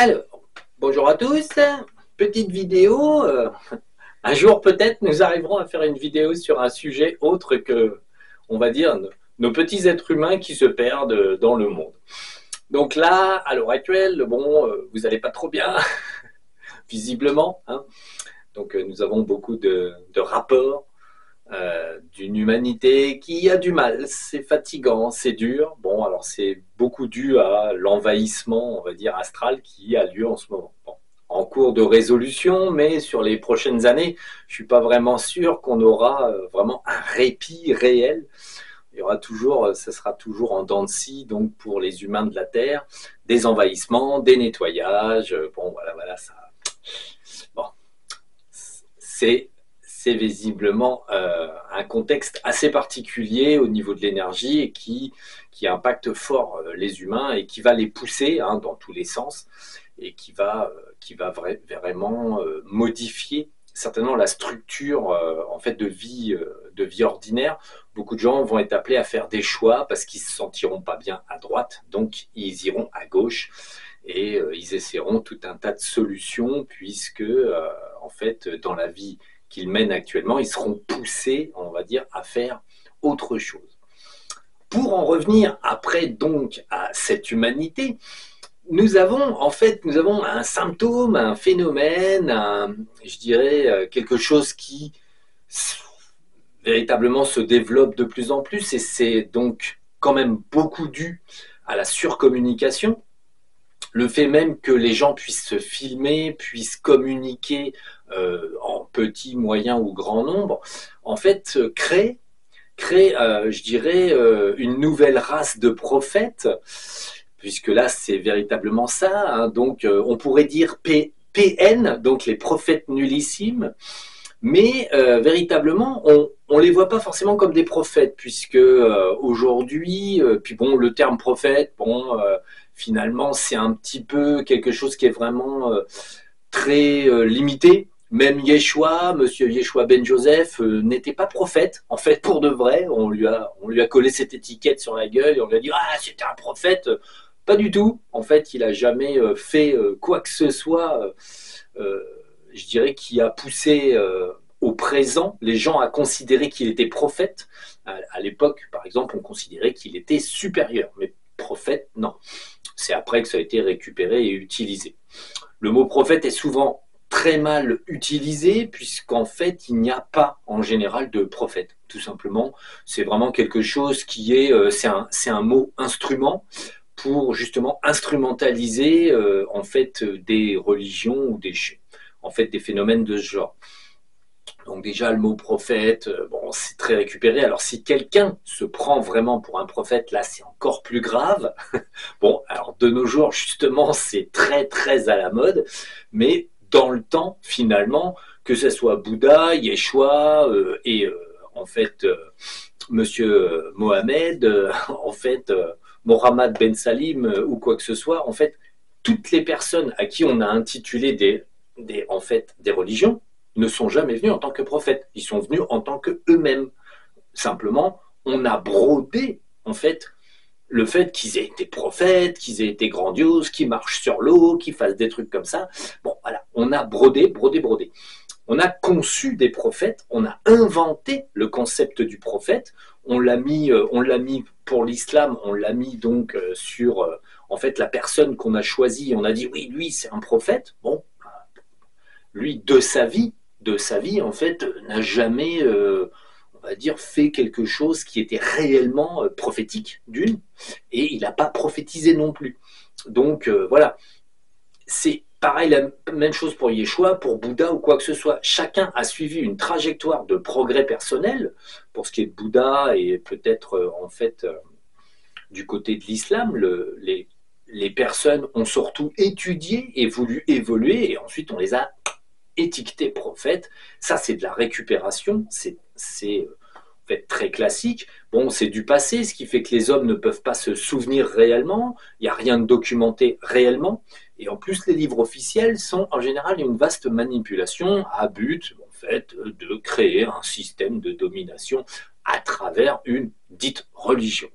Alors, bonjour à tous, petite vidéo. Un jour peut-être nous arriverons à faire une vidéo sur un sujet autre que, on va dire, nos petits êtres humains qui se perdent dans le monde. Donc là, à l'heure actuelle, bon, vous n'allez pas trop bien, visiblement, hein. Donc nous avons beaucoup de rapports d'une humanité qui a du mal, c'est fatigant, c'est dur. Bon, alors c'est beaucoup dû à l'envahissement, on va dire, astral qui a lieu en ce moment. Bon, en cours de résolution, mais sur les prochaines années, je ne suis pas vraiment sûr qu'on aura vraiment un répit réel. Il y aura toujours, ça sera toujours en dents de scie, donc pour les humains de la Terre, des envahissements, des nettoyages. Bon, voilà, ça. Bon, c'est visiblement un contexte assez particulier au niveau de l'énergie et qui impacte fort les humains et qui va les pousser dans tous les sens et qui va vraiment modifier certainement la structure en fait de vie ordinaire. Beaucoup de gens vont être appelés à faire des choix parce qu'ils ne se sentiront pas bien à droite, donc ils iront à gauche et ils essaieront tout un tas de solutions puisque en fait dans la vie qu'ils mènent actuellement, ils seront poussés, on va dire, à faire autre chose. Pour en revenir après donc à cette humanité, nous avons un symptôme, un phénomène, je dirais quelque chose qui véritablement se développe de plus en plus et c'est donc quand même beaucoup dû à la surcommunication. Le fait même que les gens puissent se filmer, puissent communiquer en petit, moyen ou grand nombre, en fait, crée je dirais, une nouvelle race de prophètes, puisque là, c'est véritablement ça. Donc, on pourrait dire PN, donc les prophètes nullissimes, mais véritablement, on les voit pas forcément comme des prophètes, puisque aujourd'hui, puis bon, le terme prophète, bon, finalement, c'est un petit peu quelque chose qui est vraiment très limité. Même Yeshua, monsieur Yeshua ben Joseph, n'était pas prophète. En fait, pour de vrai, on lui a collé cette étiquette sur la gueule et on lui a dit ah c'était un prophète. Pas du tout. En fait, il a jamais fait quoi que ce soit. Je dirais qui a poussé au présent les gens à considérer qu'il était prophète. À l'époque, par exemple, on considérait qu'il était supérieur, mais prophète, non. C'est après que ça a été récupéré et utilisé. Le mot prophète est souvent très mal utilisé puisqu'en fait il n'y a pas en général de prophète, tout simplement. C'est vraiment quelque chose qui est, c'est un mot instrument pour justement instrumentaliser en fait des religions ou des phénomènes de ce genre. Donc déjà le mot prophète, bon c'est très récupéré. Alors si quelqu'un se prend vraiment pour un prophète, là c'est encore plus grave. Bon alors de nos jours justement c'est très très à la mode, mais dans le temps finalement que ce soit Bouddha, Yeshua en fait Monsieur Mohamed, en fait Mohammed Ben Salim ou quoi que ce soit, en fait toutes les personnes à qui on a intitulé en fait, des religions ne sont jamais venus en tant que prophètes. Ils sont venus en tant qu'eux-mêmes. Simplement, on a brodé, en fait, le fait qu'ils aient été prophètes, qu'ils aient été grandioses, qu'ils marchent sur l'eau, qu'ils fassent des trucs comme ça. Bon, voilà, on a brodé. On a conçu des prophètes, on a inventé le concept du prophète, on l'a mis pour l'islam, on l'a mis donc sur en fait la personne qu'on a choisie. On a dit oui, lui c'est un prophète. Bon, lui de sa vie en fait n'a jamais on va dire fait quelque chose qui était réellement prophétique d'une, et il n'a pas prophétisé non plus. Donc voilà, c'est pareil, la même chose pour Yeshua, pour Bouddha ou quoi que ce soit. Chacun a suivi une trajectoire de progrès personnel. Pour ce qui est de Bouddha et peut-être en fait du côté de l'islam, les personnes ont surtout étudié et voulu évoluer et ensuite on les a étiquetés prophètes. Ça c'est de la récupération, c'est en fait très classique. Bon, c'est du passé, ce qui fait que les hommes ne peuvent pas se souvenir réellement, il n'y a rien de documenté réellement. Et en plus, les livres officiels sont en général une vaste manipulation à but en fait, de créer un système de domination à travers une dite religion.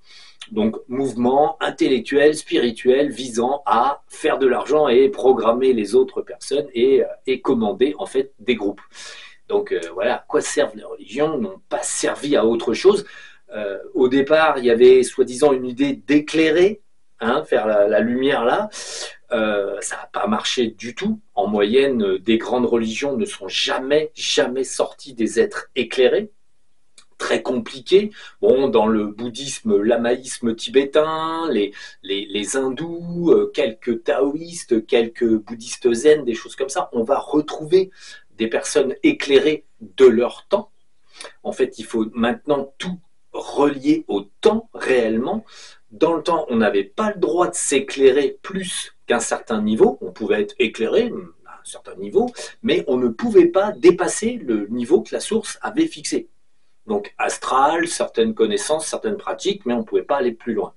Donc, mouvement intellectuel, spirituel, visant à faire de l'argent et programmer les autres personnes et commander en fait des groupes. Donc voilà, à quoi servent les religions? N'ont pas servi à autre chose. Au départ, il y avait soi-disant une idée d'éclairer, faire la lumière là. Ça n'a pas marché du tout. En moyenne, des grandes religions ne sont jamais sorties des êtres éclairés. Très compliqué. Bon, dans le bouddhisme, l'amaïsme tibétain, les hindous, quelques taoïstes, quelques bouddhistes zen, des choses comme ça, on va retrouver des personnes éclairées de leur temps. En fait, il faut maintenant tout relier au temps réellement. Dans le temps, on n'avait pas le droit de s'éclairer plus qu'un certain niveau. On pouvait être éclairé à un certain niveau, mais on ne pouvait pas dépasser le niveau que la source avait fixé. Donc astral, certaines connaissances, certaines pratiques, mais on ne pouvait pas aller plus loin.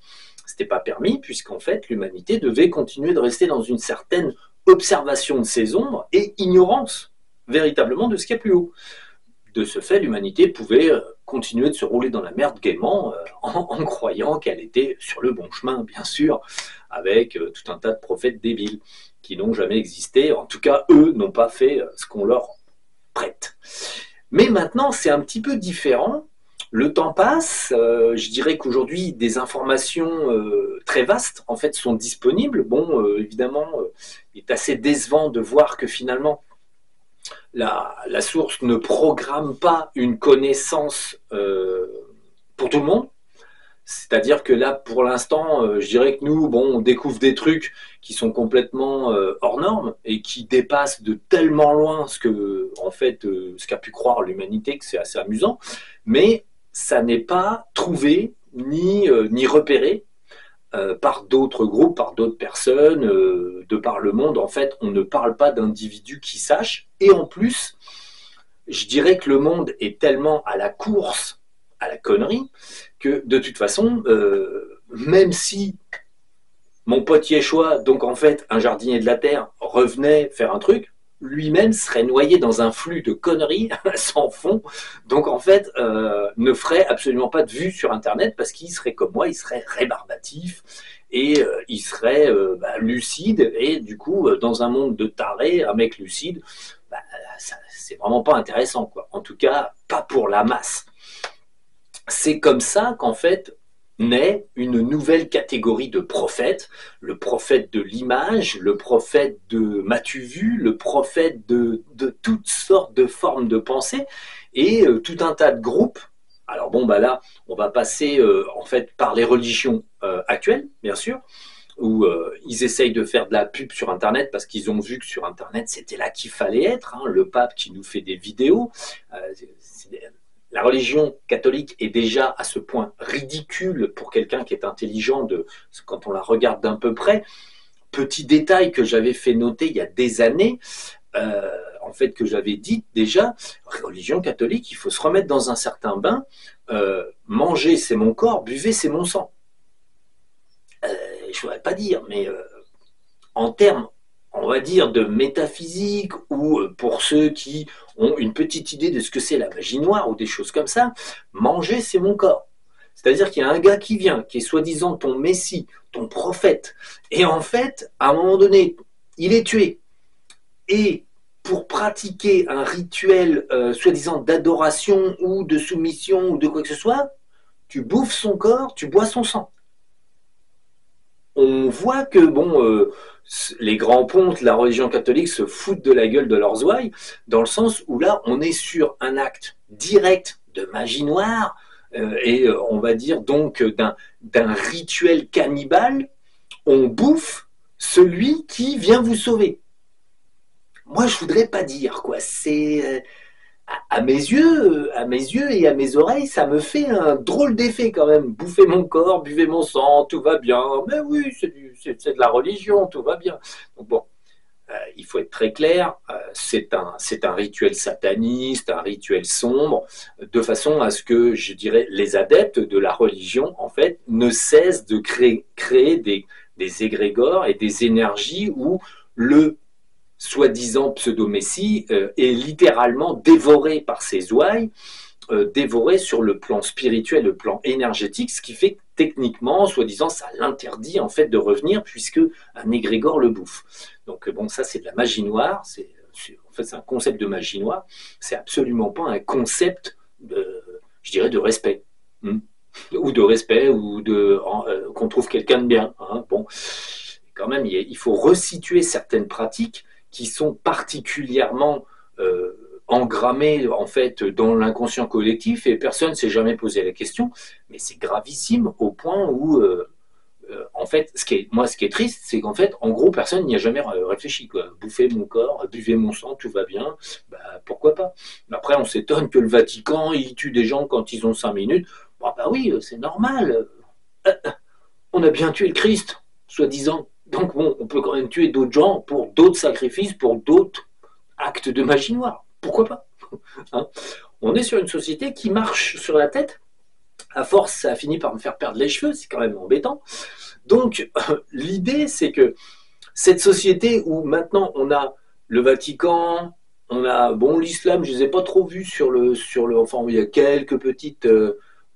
Ce n'était pas permis, puisqu'en fait, l'humanité devait continuer de rester dans une certaine observation de ses ombres et ignorance véritablement de ce qu'il y a plus haut. De ce fait, l'humanité pouvait continuer de se rouler dans la merde gaiement en croyant qu'elle était sur le bon chemin, bien sûr, avec tout un tas de prophètes débiles qui n'ont jamais existé. En tout cas, eux n'ont pas fait ce qu'on leur prête. Mais maintenant, c'est un petit peu différent. Le temps passe. Je dirais qu'aujourd'hui, des informations très vastes, en fait, sont disponibles. Bon, évidemment, il est assez décevant de voir que finalement, la source ne programme pas une connaissance pour tout le monde. C'est-à-dire que là, pour l'instant, je dirais que nous, bon, on découvre des trucs qui sont complètement hors normes et qui dépassent de tellement loin ce qu'a pu croire l'humanité, que c'est assez amusant. Mais ça n'est pas trouvé ni repéré par d'autres groupes, par d'autres personnes, de par le monde. En fait, on ne parle pas d'individus qui sachent. Et en plus, je dirais que le monde est tellement à la course à la connerie que de toute façon, même si mon pote Yeshua, donc en fait un jardinier de la terre, revenait faire un truc, lui-même serait noyé dans un flux de conneries sans fond, donc en fait ne ferait absolument pas de vue sur Internet parce qu'il serait comme moi, il serait rébarbatif et il serait lucide, et du coup dans un monde de tarés, un mec lucide, c'est vraiment pas intéressant, quoi. En tout cas, pas pour la masse. C'est comme ça qu'en fait naît une nouvelle catégorie de prophètes, le prophète de l'image, le prophète de m'as-tu vu, le prophète de toutes sortes de formes de pensée, et tout un tas de groupes. Alors bon, là, on va passer en fait par les religions actuelles, bien sûr, où ils essayent de faire de la pub sur Internet parce qu'ils ont vu que sur Internet, c'était là qu'il fallait être, le pape qui nous fait des vidéos, la religion catholique est déjà à ce point ridicule pour quelqu'un qui est intelligent quand on la regarde d'un peu près. Petit détail que j'avais fait noter il y a des années, en fait que j'avais dit déjà, religion catholique, il faut se remettre dans un certain bain, manger c'est mon corps, buvez c'est mon sang. Je ne voudrais pas dire, mais en termes, on va dire, de métaphysique, ou pour ceux qui ont une petite idée de ce que c'est la magie noire ou des choses comme ça, manger c'est mon corps. C'est-à-dire qu'il y a un gars qui vient, qui est soi-disant ton messie, ton prophète, et en fait, à un moment donné, il est tué. Et pour pratiquer un rituel soi-disant d'adoration ou de soumission ou de quoi que ce soit, tu bouffes son corps, tu bois son sang. On voit que les grands pontes, la religion catholique se foutent de la gueule de leurs ouailles, dans le sens où là, on est sur un acte direct de magie noire, et on va dire donc d'un rituel cannibale. On bouffe celui qui vient vous sauver. Moi, je voudrais pas dire, quoi. C'est à mes yeux et à mes oreilles, ça me fait un drôle d'effet quand même. Bouffer mon corps, buvez mon sang, tout va bien. Mais oui, c'est de la religion, tout va bien. Donc bon, il faut être très clair, c'est un rituel sataniste, un rituel sombre, de façon à ce que, je dirais, les adeptes de la religion, en fait, ne cessent de créer des égrégores et des énergies où le soi-disant pseudo-messie est littéralement dévoré par ses ouailles dévoré sur le plan spirituel, le plan énergétique, ce qui fait que techniquement, soi-disant, ça l'interdit en fait de revenir puisque un égrégore le bouffe. Donc bon, ça c'est de la magie noire, en fait c'est un concept de magie noire, c'est absolument pas un concept, je dirais, de respect. Ou de respect, ou qu'on trouve quelqu'un de bien. Hein. Bon, quand même, il faut resituer certaines pratiques qui sont particulièrement engrammées en fait dans l'inconscient collectif et personne ne s'est jamais posé la question. Mais c'est gravissime au point où, en fait, ce qui est triste, c'est qu'en fait, en gros, personne n'y a jamais réfléchi. Quoi. Bouffer mon corps, buvez mon sang, tout va bien. Bah, pourquoi pas. Après, on s'étonne que le Vatican, il tue des gens quand ils ont 5 minutes. Bon, bah oui, c'est normal. On a bien tué le Christ, soi-disant. Donc bon, on peut quand même tuer d'autres gens pour d'autres sacrifices, pour d'autres actes de magie noire. Pourquoi pas, hein. On est sur une société qui marche sur la tête. À force, ça a fini par me faire perdre les cheveux, c'est quand même embêtant. Donc l'idée, c'est que cette société où maintenant on a le Vatican, on a l'islam, je ne les ai pas trop vus enfin il y a quelques petites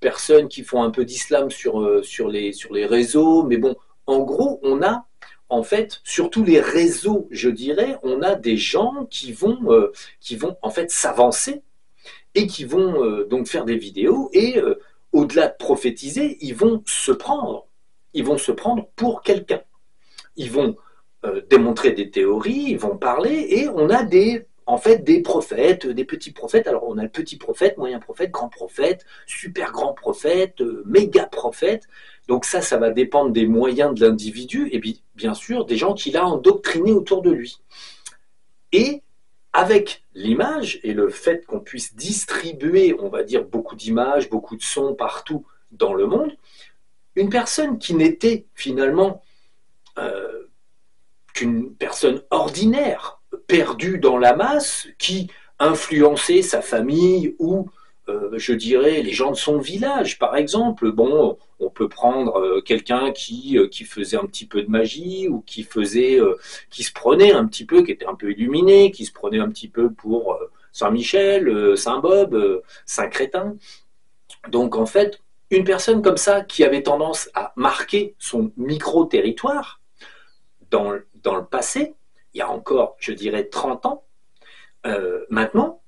personnes qui font un peu d'islam sur les réseaux, mais bon, en gros, on a en fait, sur tous les réseaux, je dirais, on a des gens qui vont en fait s'avancer et qui vont donc faire des vidéos et au-delà de prophétiser, ils vont se prendre pour quelqu'un. Ils vont démontrer des théories, ils vont parler et on a en fait des prophètes, des petits prophètes. Alors on a le petit prophète, moyen prophète, grand prophète, super grand prophète, méga prophète. Donc ça va dépendre des moyens de l'individu et bien sûr des gens qu'il a endoctrinés autour de lui. Et avec l'image et le fait qu'on puisse distribuer, on va dire, beaucoup d'images, beaucoup de sons partout dans le monde, une personne qui n'était finalement qu'une personne ordinaire, perdue dans la masse, qui influençait sa famille ou, je dirais, les gens de son village, par exemple. Bon, on peut prendre quelqu'un qui faisait un petit peu de magie ou qui se prenait un petit peu, qui était un peu illuminé, qui se prenait un petit peu pour Saint-Michel, Saint-Bob, Saint-Crétin. Donc, en fait, une personne comme ça qui avait tendance à marquer son micro-territoire dans le passé, il y a encore, je dirais, 30 ans, maintenant,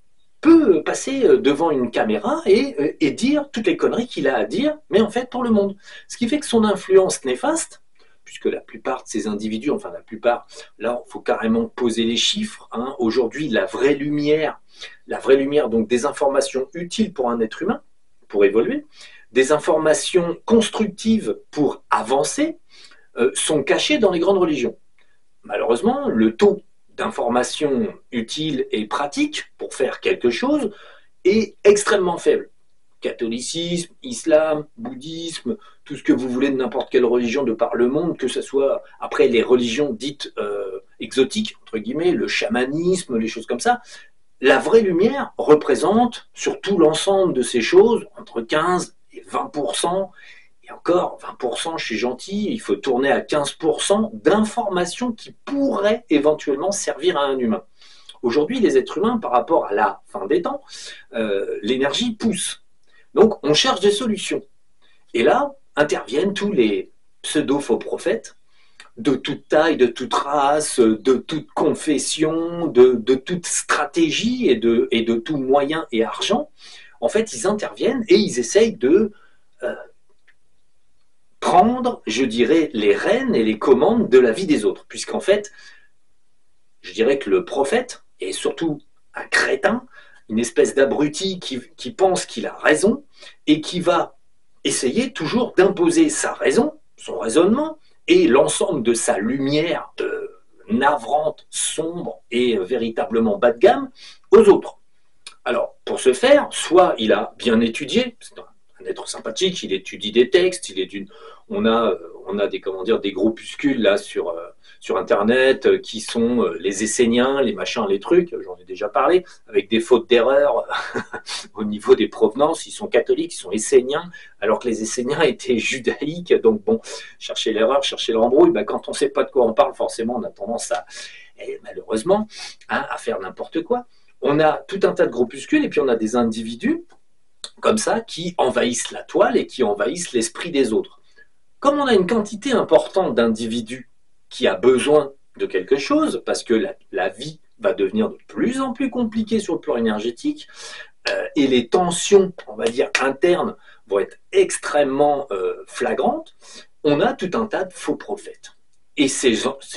peut passer devant une caméra et dire toutes les conneries qu'il a à dire, mais en fait pour le monde. Ce qui fait que son influence néfaste, puisque la plupart de ces individus, enfin la plupart, là il faut carrément poser les chiffres, hein. Aujourd'hui la vraie lumière, donc des informations utiles pour un être humain, pour évoluer, des informations constructives pour avancer, sont cachées dans les grandes religions. Malheureusement, le taux d'informations utiles et pratiques pour faire quelque chose est extrêmement faible. Catholicisme, islam, bouddhisme, tout ce que vous voulez de n'importe quelle religion de par le monde, que ce soit après les religions dites exotiques, entre guillemets, le chamanisme, les choses comme ça, la vraie lumière représente sur tout l'ensemble de ces choses entre 15 et 20%. Et encore, 20%, je suis gentil, il faut tourner à 15% d'informations qui pourraient éventuellement servir à un humain. Aujourd'hui, les êtres humains, par rapport à la fin des temps, l'énergie pousse. Donc, on cherche des solutions. Et là, interviennent tous les pseudo-faux prophètes, de toute taille, de toute race, de toute confession, de toute stratégie et de tout moyen et argent. En fait, ils interviennent et ils essayent de prendre, je dirais, les rênes et les commandes de la vie des autres. Puisqu'en fait, je dirais que le prophète est surtout un crétin, une espèce d'abruti qui pense qu'il a raison et qui va essayer toujours d'imposer sa raison, son raisonnement et l'ensemble de sa lumière navrante, sombre et véritablement bas de gamme aux autres. Alors, pour ce faire, soit il a bien étudié, c'est un être sympathique, il étudie des textes, on a des groupuscules là sur Internet qui sont les Esséniens, les machins, les trucs, j'en ai déjà parlé, avec des fautes d'erreur au niveau des provenances. Ils sont catholiques, ils sont Esséniens, alors que les Esséniens étaient judaïques. Donc bon, chercher l'erreur, chercher l'embrouille, quand on ne sait pas de quoi on parle, forcément on a tendance malheureusement, à faire n'importe quoi. On a tout un tas de groupuscules et puis on a des individus comme ça, qui envahissent la toile et qui envahissent l'esprit des autres. Comme on a une quantité importante d'individus qui a besoin de quelque chose, parce que la vie va devenir de plus en plus compliquée sur le plan énergétique, et les tensions, on va dire, internes vont être extrêmement flagrantes, on a tout un tas de faux prophètes. Et ces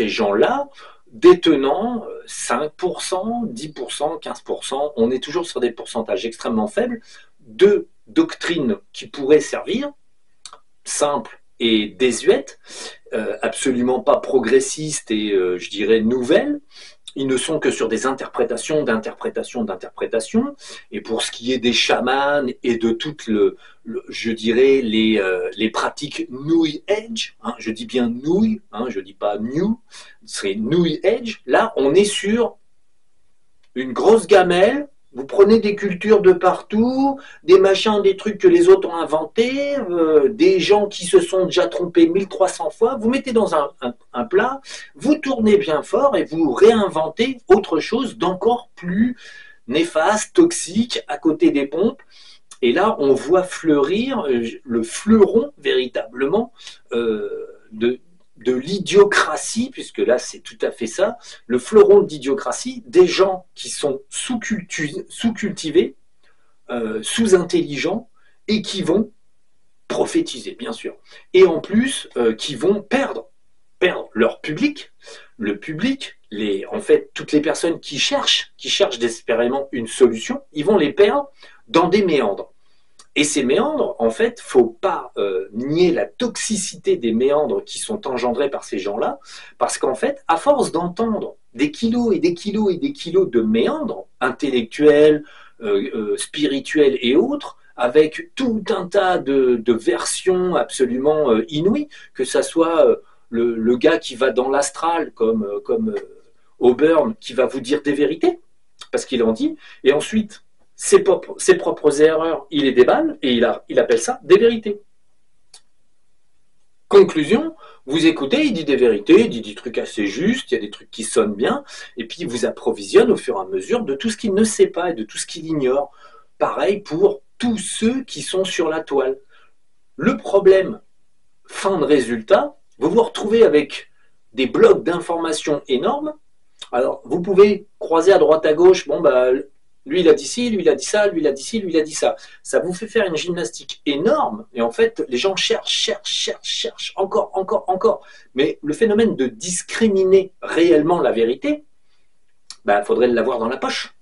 gens-là, détenant 5%, 10%, 15%, on est toujours sur des pourcentages extrêmement faibles de doctrines qui pourraient servir, simples et désuètes, absolument pas progressistes et, je dirais, nouvelles. Ils ne sont que sur des interprétations, d'interprétations. Et pour ce qui est des chamans et de toutes je dirais, les pratiques New Age, hein, je dis bien New, hein, je dis pas New, c'est New Age. Là, on est sur une grosse gamelle. Vous prenez des cultures de partout, des machins, des trucs que les autres ont inventés, des gens qui se sont déjà trompés 1300 fois, vous mettez dans un plat, vous tournez bien fort et vous réinventez autre chose d'encore plus néfaste, toxique, à côté des pompes. Et là, on voit fleurir le fleuron, véritablement, de l'idiocratie, puisque là c'est tout à fait ça, le fleuron d'idiocratie, des gens qui sont sous-cultivés, sous-intelligents, et qui vont prophétiser, bien sûr. Et en plus, qui vont perdre leur public, le public, en fait, toutes les personnes qui cherchent désespérément une solution, ils vont les perdre dans des méandres. Et ces méandres, en fait, faut pas nier la toxicité des méandres qui sont engendrés par ces gens-là, parce qu'en fait, à force d'entendre des kilos et des kilos et des kilos de méandres intellectuels, spirituels et autres, avec tout un tas de versions absolument inouïes, que ça soit le gars qui va dans l'astral, comme Auburn, qui va vous dire des vérités, parce qu'il en dit, et ensuite ses propres erreurs, il les déballe et il appelle ça des vérités. Conclusion, vous écoutez, il dit des vérités, il dit des trucs assez justes, il y a des trucs qui sonnent bien, et puis il vous approvisionne au fur et à mesure de tout ce qu'il ne sait pas et de tout ce qu'il ignore. Pareil pour tous ceux qui sont sur la toile. Le problème, fin de résultat, vous vous retrouvez avec des blocs d'informations énormes. Alors, vous pouvez croiser à droite à gauche, bon, bah, lui il a dit ci, lui il a dit ça, lui il a dit ci, lui il a dit ça. Ça vous fait faire une gymnastique énorme et en fait les gens cherchent, encore. Mais le phénomène de discriminer réellement la vérité, bah, faudrait l'avoir dans la poche.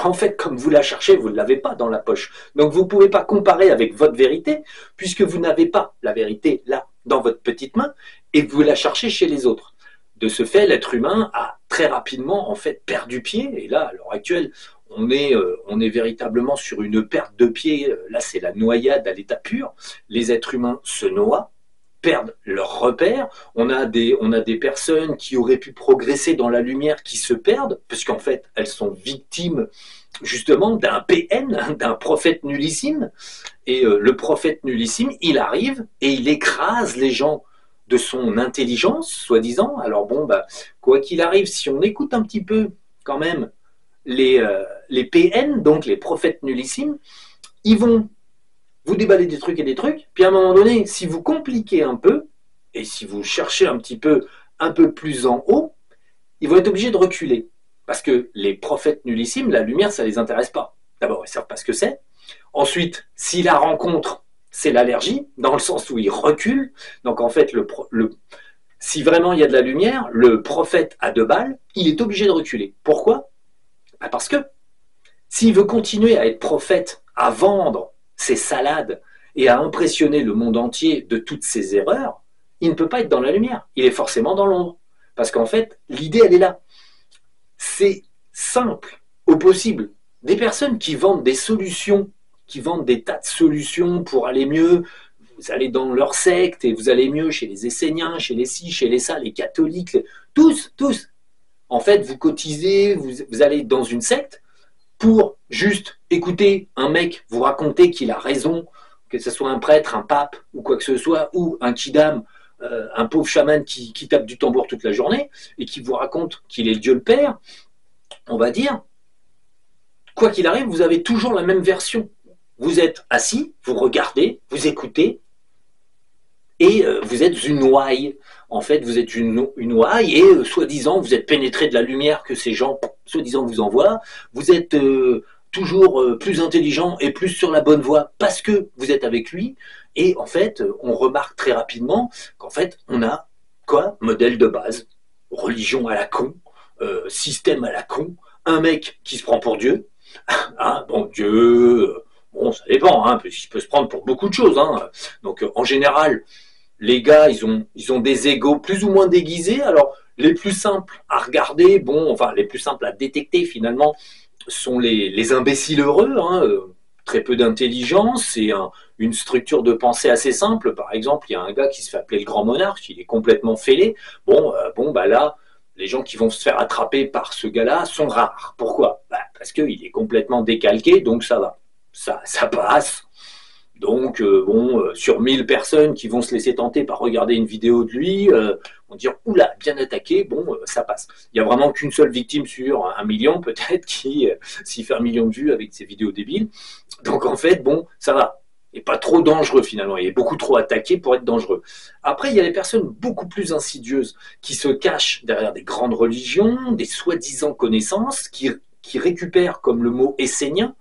En fait, comme vous la cherchez, vous ne l'avez pas dans la poche. Donc vous ne pouvez pas comparer avec votre vérité puisque vous n'avez pas la vérité là, dans votre petite main et vous la cherchez chez les autres. De ce fait, l'être humain a très rapidement en fait perdu pied. Et là, à l'heure actuelle, on est véritablement sur une perte de pied. Là, c'est la noyade à l'état pur. Les êtres humains se noient, perdent leurs repères. On a des personnes qui auraient pu progresser dans la lumière qui se perdent, puisqu'en fait, elles sont victimes justement d'un PN, d'un prophète nullissime. Et le prophète nullissime, il arrive et il écrase les gens de son intelligence, soi-disant. Alors bon, bah, quoi qu'il arrive, si on écoute un petit peu quand même les PN, donc les prophètes nullissimes, ils vont vous déballer des trucs et des trucs, puis à un moment donné, si vous compliquez un peu, et si vous cherchez un peu plus en haut, ils vont être obligés de reculer. Parce que les prophètes nullissimes, la lumière, ça ne les intéresse pas. D'abord, ils ne savent pas ce que c'est. Ensuite, si la rencontre, c'est l'allergie, dans le sens où ils reculent. Donc en fait, si vraiment il y a de la lumière, le prophète à 2 balles, il est obligé de reculer. Pourquoi ? Parce que s'il veut continuer à être prophète, à vendre ses salades et à impressionner le monde entier de toutes ses erreurs, il ne peut pas être dans la lumière. Il est forcément dans l'ombre. Parce qu'en fait, l'idée, elle est là. C'est simple au possible. Des personnes qui vendent des solutions, qui vendent des tas de solutions pour aller mieux, vous allez dans leur secte et vous allez mieux chez les Esséniens, chez les ci, chez les ça, les catholiques, tous. En fait, vous cotisez, vous allez dans une secte pour juste écouter un mec vous raconter qu'il a raison, que ce soit un prêtre, un pape ou quoi que ce soit, ou un kidam, un pauvre chaman qui tape du tambour toute la journée et qui vous raconte qu'il est le Dieu le Père, on va dire, quoi qu'il arrive, vous avez toujours la même version. vous êtes assis, vous regardez, vous écoutez, et vous êtes une ouaille. En fait, vous êtes une ouaille, et soi-disant, vous êtes pénétré de la lumière que ces gens, soi-disant, vous envoient. Vous êtes toujours plus intelligent et plus sur la bonne voie parce que vous êtes avec lui. Et en fait, on remarque très rapidement qu'en fait, on a quoi? Modèle de base, religion à la con, système à la con, un mec qui se prend pour Dieu. Hein, bon, Dieu, bon, ça dépend, hein, il peut se prendre pour beaucoup de choses. Hein. Donc, en général, les gars, ils ont des égos plus ou moins déguisés. Alors, les plus simples à regarder, bon, enfin, les plus simples à détecter finalement, sont les imbéciles heureux, hein, très peu d'intelligence et une structure de pensée assez simple. Par exemple, il y a un gars qui se fait appeler le grand monarque, il est complètement fêlé. Bon, bah là, les gens qui vont se faire attraper par ce gars-là sont rares. Pourquoi? Parce qu'il est complètement décalqué, donc ça va. Ça passe. Donc, sur 1000 personnes qui vont se laisser tenter par regarder une vidéo de lui, vont dire « Oula, bien attaqué, ça passe ». Il n'y a vraiment qu'une seule victime sur 1 million, peut-être, qui s'y fait 1 million de vues avec ses vidéos débiles. Donc, en fait, ça va. Et pas trop dangereux, finalement. Il est beaucoup trop attaqué pour être dangereux. Après, il y a les personnes beaucoup plus insidieuses qui se cachent derrière des grandes religions, des soi-disant connaissances, qui récupère comme le mot essénien,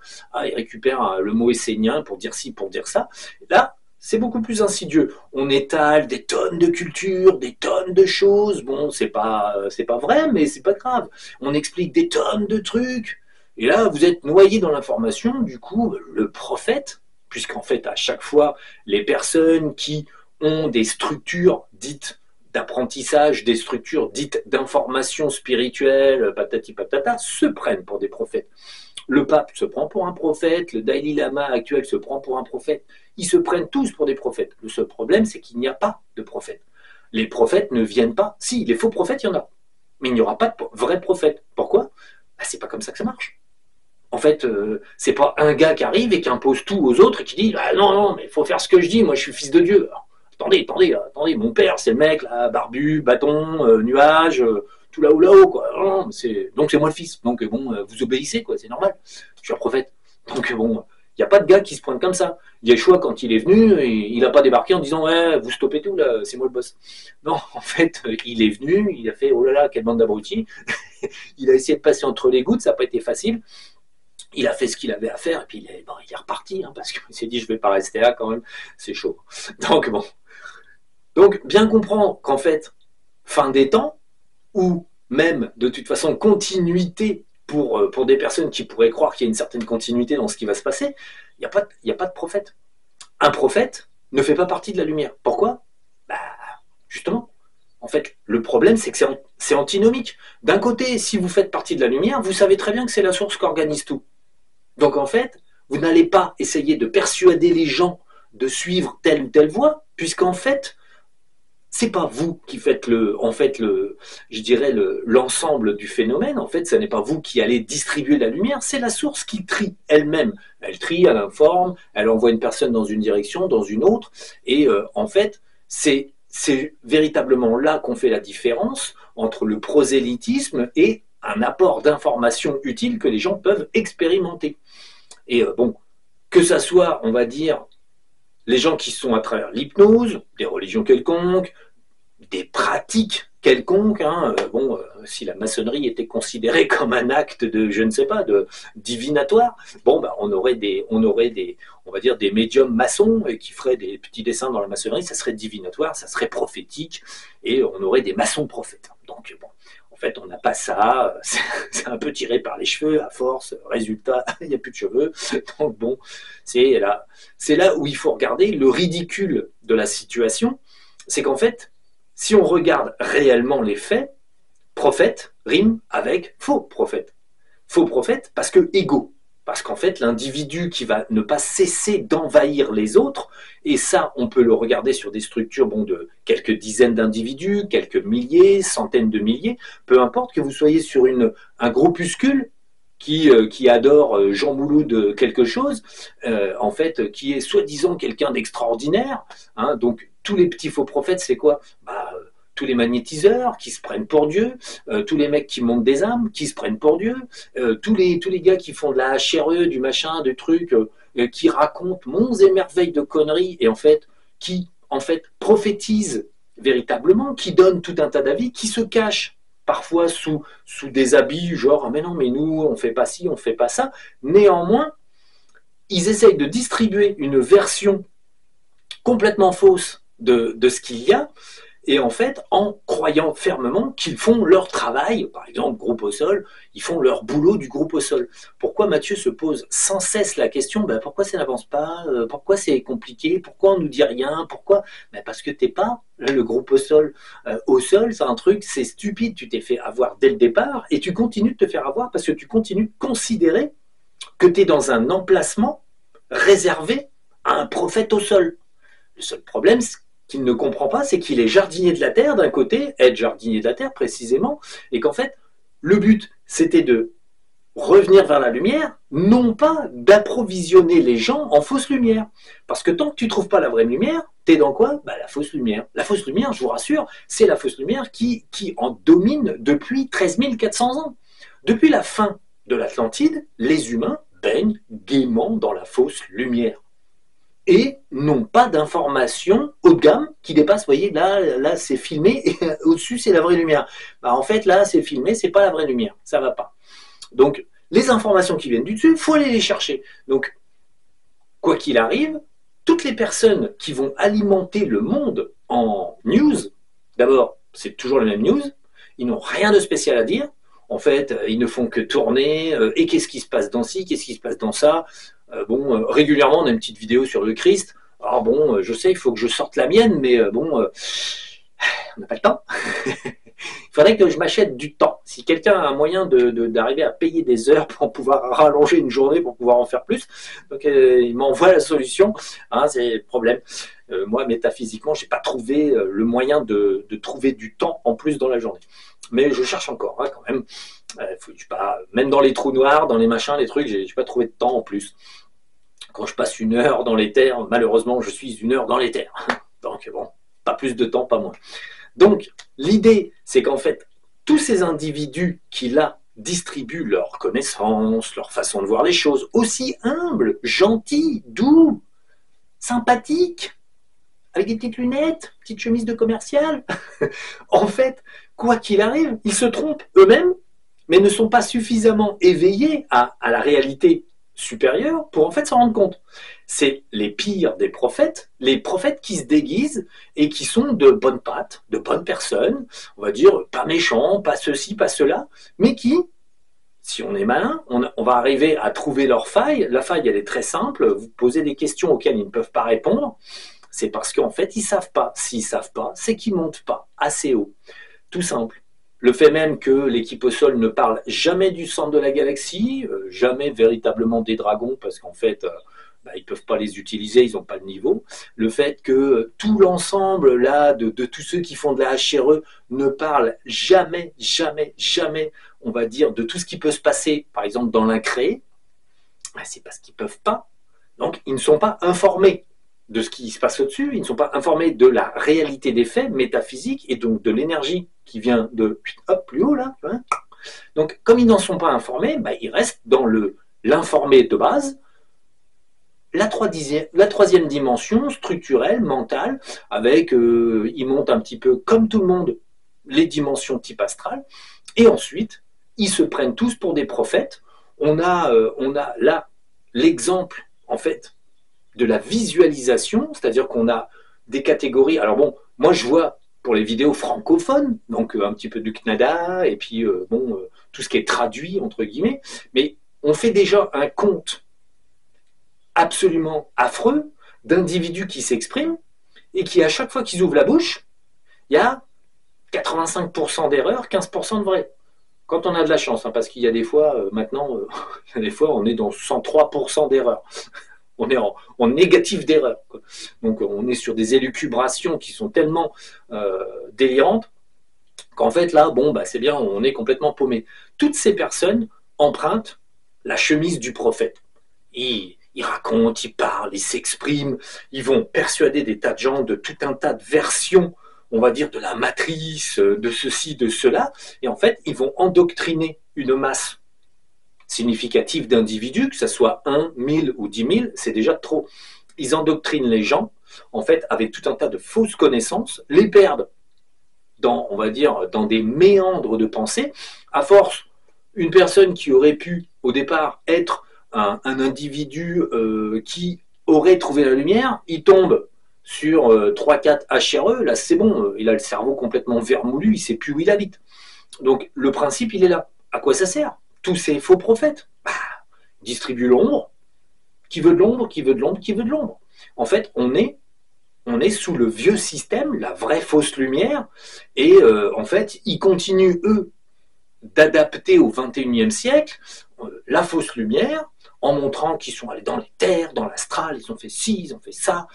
il récupère le mot essénien pour dire ci, pour dire ça. Là, c'est beaucoup plus insidieux. On étale des tonnes de culture, des tonnes de choses. Bon, c'est pas vrai, mais c'est pas grave. On explique des tonnes de trucs. Et là, vous êtes noyé dans l'information. Du coup, le prophète, puisqu'en fait, à chaque fois, les personnes qui ont des structures dites d'apprentissage, des structures dites d'information spirituelle, patati patata, se prennent pour des prophètes. Le pape se prend pour un prophète, le Dalai Lama actuel se prend pour un prophète. Ils se prennent tous pour des prophètes. Le seul problème, c'est qu'il n'y a pas de prophètes. Les prophètes ne viennent pas. Si, les faux prophètes, il y en a. Mais il n'y aura pas de vrais prophètes. Pourquoi? C'est pas comme ça que ça marche. En fait, c'est pas un gars qui arrive et qui impose tout aux autres et qui dit non, mais il faut faire ce que je dis, moi je suis fils de Dieu. Alors, attendez, mon père, c'est le mec, là, barbu, bâton, nuage, tout là-haut, quoi. Donc c'est moi le fils. Donc vous obéissez, quoi, c'est normal. Je suis un prophète. Donc il n'y a pas de gars qui se pointe comme ça. Yeshua, quand il est venu, il n'a pas débarqué en disant ouais, vous stoppez tout, là, c'est moi le boss. Non, en fait, il est venu, il a fait oh là là, quelle bande d'abrutis. Il a essayé de passer entre les gouttes, ça n'a pas été facile. Il a fait ce qu'il avait à faire et puis il est reparti parce qu'il s'est dit je ne vais pas rester là quand même, c'est chaud. Donc bien comprendre qu'en fait, fin des temps, ou même de toute façon continuité pour des personnes qui pourraient croire qu'il y a une certaine continuité dans ce qui va se passer, il n'y a pas de prophète. Un prophète ne fait pas partie de la lumière. Pourquoi? Justement. En fait, le problème, c'est que c'est antinomique. D'un côté, si vous faites partie de la lumière, vous savez très bien que c'est la source qui organise tout. Donc en fait, vous n'allez pas essayer de persuader les gens de suivre telle ou telle voie, puisqu'en fait, c'est pas vous qui faites l'ensemble du phénomène. En fait, ce n'est pas vous qui allez distribuer la lumière, c'est la source qui trie elle-même. Elle trie, elle informe, elle envoie une personne dans une direction, dans une autre, et en fait, c'est véritablement là qu'on fait la différence entre le prosélytisme et un apport d'informations utiles que les gens peuvent expérimenter. Et que ça soit, on va dire, les gens qui sont à travers l'hypnose, des religions quelconques, des pratiques quelconques, si la maçonnerie était considérée comme un acte de, je ne sais pas, de divinatoire, on aurait on va dire, des médiums maçons qui feraient des petits dessins dans la maçonnerie, ça serait divinatoire, ça serait prophétique, et on aurait des maçons prophètes. Donc, en fait, on n'a pas ça, c'est un peu tiré par les cheveux, à force, résultat, il n'y a plus de cheveux. Donc c'est là où il faut regarder le ridicule de la situation, c'est qu'en fait, si on regarde réellement les faits, prophète rime avec faux prophète. Faux prophète parce que égaux. Parce qu'en fait, l'individu qui va ne pas cesser d'envahir les autres, et ça, on peut le regarder sur des structures de quelques dizaines d'individus, quelques milliers, centaines de milliers, peu importe que vous soyez sur un groupuscule qui adore Jean Mouloud quelque chose, en fait, qui est soi-disant quelqu'un d'extraordinaire. Donc, tous les petits faux prophètes, c'est quoi? Tous les magnétiseurs qui se prennent pour Dieu, tous les mecs qui montent des âmes qui se prennent pour Dieu, tous les gars qui font de la HRE, du machin, du truc, qui racontent monts et merveilles de conneries, et en fait, qui en fait prophétisent véritablement, qui donnent tout un tas d'avis, qui se cachent parfois sous des habits, genre, ah mais non, mais nous, on fait pas ci, on fait pas ça. Néanmoins, ils essayent de distribuer une version complètement fausse de ce qu'il y a, et en fait, en croyant fermement qu'ils font leur travail, par exemple, groupe au sol, ils font leur boulot du groupe au sol. Pourquoi Mathieu se pose sans cesse la question, ben, pourquoi ça n'avance pas, pourquoi c'est compliqué, pourquoi on nous dit rien, pourquoi ben, parce que t'es pas le groupe au sol, c'est un truc, c'est stupide, tu t'es fait avoir dès le départ, et tu continues de te faire avoir parce que tu continues de considérer que tu es dans un emplacement réservé à un prophète au sol. Le seul problème, qu'il ne comprend pas, c'est qu'il est jardinier de la terre d'un côté, être jardinier de la terre précisément, et qu'en fait, le but, c'était de revenir vers la lumière, non pas d'approvisionner les gens en fausse lumière. Parce que tant que tu ne trouves pas la vraie lumière, t'es dans quoi? La fausse lumière. La fausse lumière, je vous rassure, c'est la fausse lumière qui en domine depuis 13 400 ans. Depuis la fin de l'Atlantide, les humains baignent gaiement dans la fausse lumière et n'ont pas d'informations haut de gamme qui dépassent, vous voyez, là c'est filmé et au-dessus c'est la vraie lumière. En fait, là c'est filmé, c'est pas la vraie lumière, ça va pas. Donc, les informations qui viennent du dessus, il faut aller les chercher. Donc, quoi qu'il arrive, toutes les personnes qui vont alimenter le monde en news, d'abord, c'est toujours les mêmes news, ils n'ont rien de spécial à dire. En fait, ils ne font que tourner, et qu'est-ce qui se passe dans ci, qu'est-ce qui se passe dans ça. Régulièrement, on a une petite vidéo sur le Christ. Alors bon, je sais, il faut que je sorte la mienne, mais on n'a pas le temps. Il faudrait que je m'achète du temps. Si quelqu'un a un moyen d'arriver à payer des heures pour pouvoir rallonger une journée, pour pouvoir en faire plus, donc il m'envoie la solution. Hein, c'est le problème. Moi, métaphysiquement, je n'ai pas trouvé le moyen de trouver du temps en plus dans la journée. Mais je cherche encore, hein, quand même. Même dans les trous noirs, dans les machins, les trucs, je n'ai pas trouvé de temps en plus. Quand je passe 1 heure dans les terres, malheureusement, je suis 1 heure dans les terres. Donc, bon, pas plus de temps, pas moins. Donc, l'idée, c'est qu'en fait, tous ces individus qui, là, distribuent leurs connaissances, leur façon de voir les choses, aussi humbles, gentils, doux, sympathiques, avec des petites lunettes, petites chemises de commercial, en fait, quoi qu'il arrive, ils se trompent eux-mêmes, mais ne sont pas suffisamment éveillés à la réalité supérieure pour en fait s'en rendre compte. C'est les pires des prophètes, les prophètes qui se déguisent et qui sont de bonnes pattes, de bonnes personnes, on va dire pas méchants, pas ceci, pas cela, mais qui, si on est malin, on va arriver à trouver leur faille. La faille, elle est très simple, vous posez des questions auxquelles ils ne peuvent pas répondre, c'est parce qu'en fait, ils ne savent pas. S'ils ne savent pas, c'est qu'ils ne montent pas assez haut. Tout simple. Le fait même que l'équipe au sol ne parle jamais du centre de la galaxie, jamais véritablement des dragons, parce qu'en fait, ils ne peuvent pas les utiliser, ils n'ont pas le niveau. Le fait que tout l'ensemble là de tous ceux qui font de la HRE ne parlent jamais, jamais, jamais, on va dire, de tout ce qui peut se passer, par exemple dans l'incréé, c'est parce qu'ils ne peuvent pas. Donc, ils ne sont pas informés de ce qui se passe au-dessus, ils ne sont pas informés de la réalité des faits métaphysiques et donc de l'énergie qui vient de plus haut là. Hein. Donc comme ils n'en sont pas informés, ils restent dans l'informé de base, la troisième dimension structurelle, mentale, avec ils montent un petit peu comme tout le monde les dimensions type astral, et ensuite ils se prennent tous pour des prophètes. On a là l'exemple en fait de la visualisation, c'est-à-dire qu'on a des catégories. Alors bon, moi je vois pour les vidéos francophones, donc un petit peu du Canada, et puis tout ce qui est traduit, entre guillemets, mais on fait déjà un compte absolument affreux d'individus qui s'expriment, et qui à chaque fois qu'ils ouvrent la bouche, il y a 85% d'erreurs, 15% de vrai. Quand on a de la chance, hein, parce qu'il y a des fois, maintenant, il y a des fois on est dans 103% d'erreurs. On est en négatif d'erreur. Donc on est sur des élucubrations qui sont tellement délirantes qu'en fait là, c'est bien, on est complètement paumé. Toutes ces personnes empruntent la chemise du prophète. Ils racontent, ils parlent, ils s'expriment, ils vont persuader des tas de gens de tout un tas de versions, on va dire de la matrice, de ceci, de cela, et en fait ils vont endoctriner une masse significative d'individus, que ce soit 1, 1000 ou 10 000, c'est déjà trop. Ils endoctrinent les gens, en fait, avec tout un tas de fausses connaissances, les perdent dans, on va dire, dans des méandres de pensée. À force, une personne qui aurait pu, au départ, être un individu qui aurait trouvé la lumière, il tombe sur 3-4 HRE, là c'est bon, il a le cerveau complètement vermoulu, il ne sait plus où il habite. Donc le principe, il est là. À quoi ça sert? Tous ces faux prophètes distribuent l'ombre. Qui veut de l'ombre, qui veut de l'ombre, qui veut de l'ombre. En fait, on est sous le vieux système, la vraie fausse lumière, et en fait, ils continuent, eux, d'adapter au XXIe siècle la fausse lumière, en montrant qu'ils sont allés dans les terres, dans l'astral, ils ont fait ci, ils ont fait ça,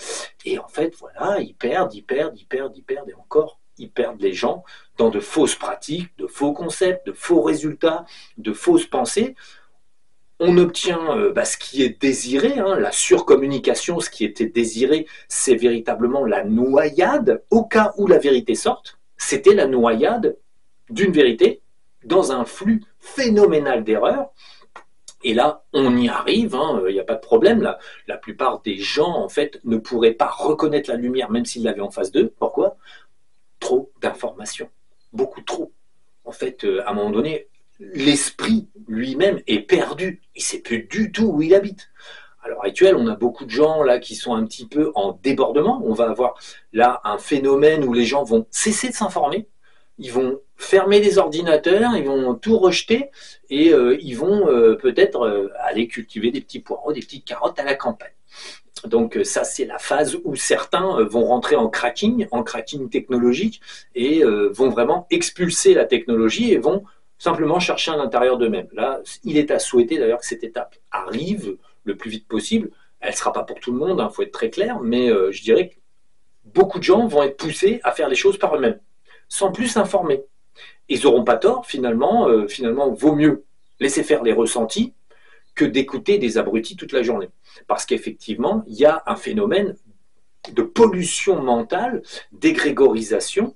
et en fait, voilà, ils perdent, et encore, ils perdent les gens dans de fausses pratiques, de faux concepts, de faux résultats, de fausses pensées. On obtient ce qui est désiré, hein, la surcommunication, ce qui était désiré, c'est véritablement la noyade, au cas où la vérité sorte, c'était la noyade d'une vérité dans un flux phénoménal d'erreurs. Et là, on y arrive, il n'y a pas de problème. La plupart des gens, en fait, ne pourraient pas reconnaître la lumière, même s'ils l'avaient en face d'eux. Pourquoi? Trop d'informations, beaucoup trop. En fait, à un moment donné, l'esprit lui-même est perdu. Il ne sait plus du tout où il habite. À l'heure actuelle, on a beaucoup de gens là qui sont un petit peu en débordement. On va avoir là un phénomène où les gens vont cesser de s'informer. Ils vont fermer les ordinateurs, ils vont tout rejeter et ils vont peut-être aller cultiver des petits poireaux, des petites carottes à la campagne. Donc ça, c'est la phase où certains vont rentrer en cracking technologique et vont vraiment expulser la technologie et vont simplement chercher à l'intérieur d'eux-mêmes. Là, il est à souhaiter d'ailleurs que cette étape arrive le plus vite possible. Elle ne sera pas pour tout le monde, faut être très clair, mais je dirais que beaucoup de gens vont être poussés à faire les choses par eux-mêmes, sans plus s'informer. Ils n'auront pas tort, finalement, vaut mieux laisser faire les ressentis que d'écouter des abrutis toute la journée. Parce qu'effectivement, il y a un phénomène de pollution mentale, d'égrégorisation,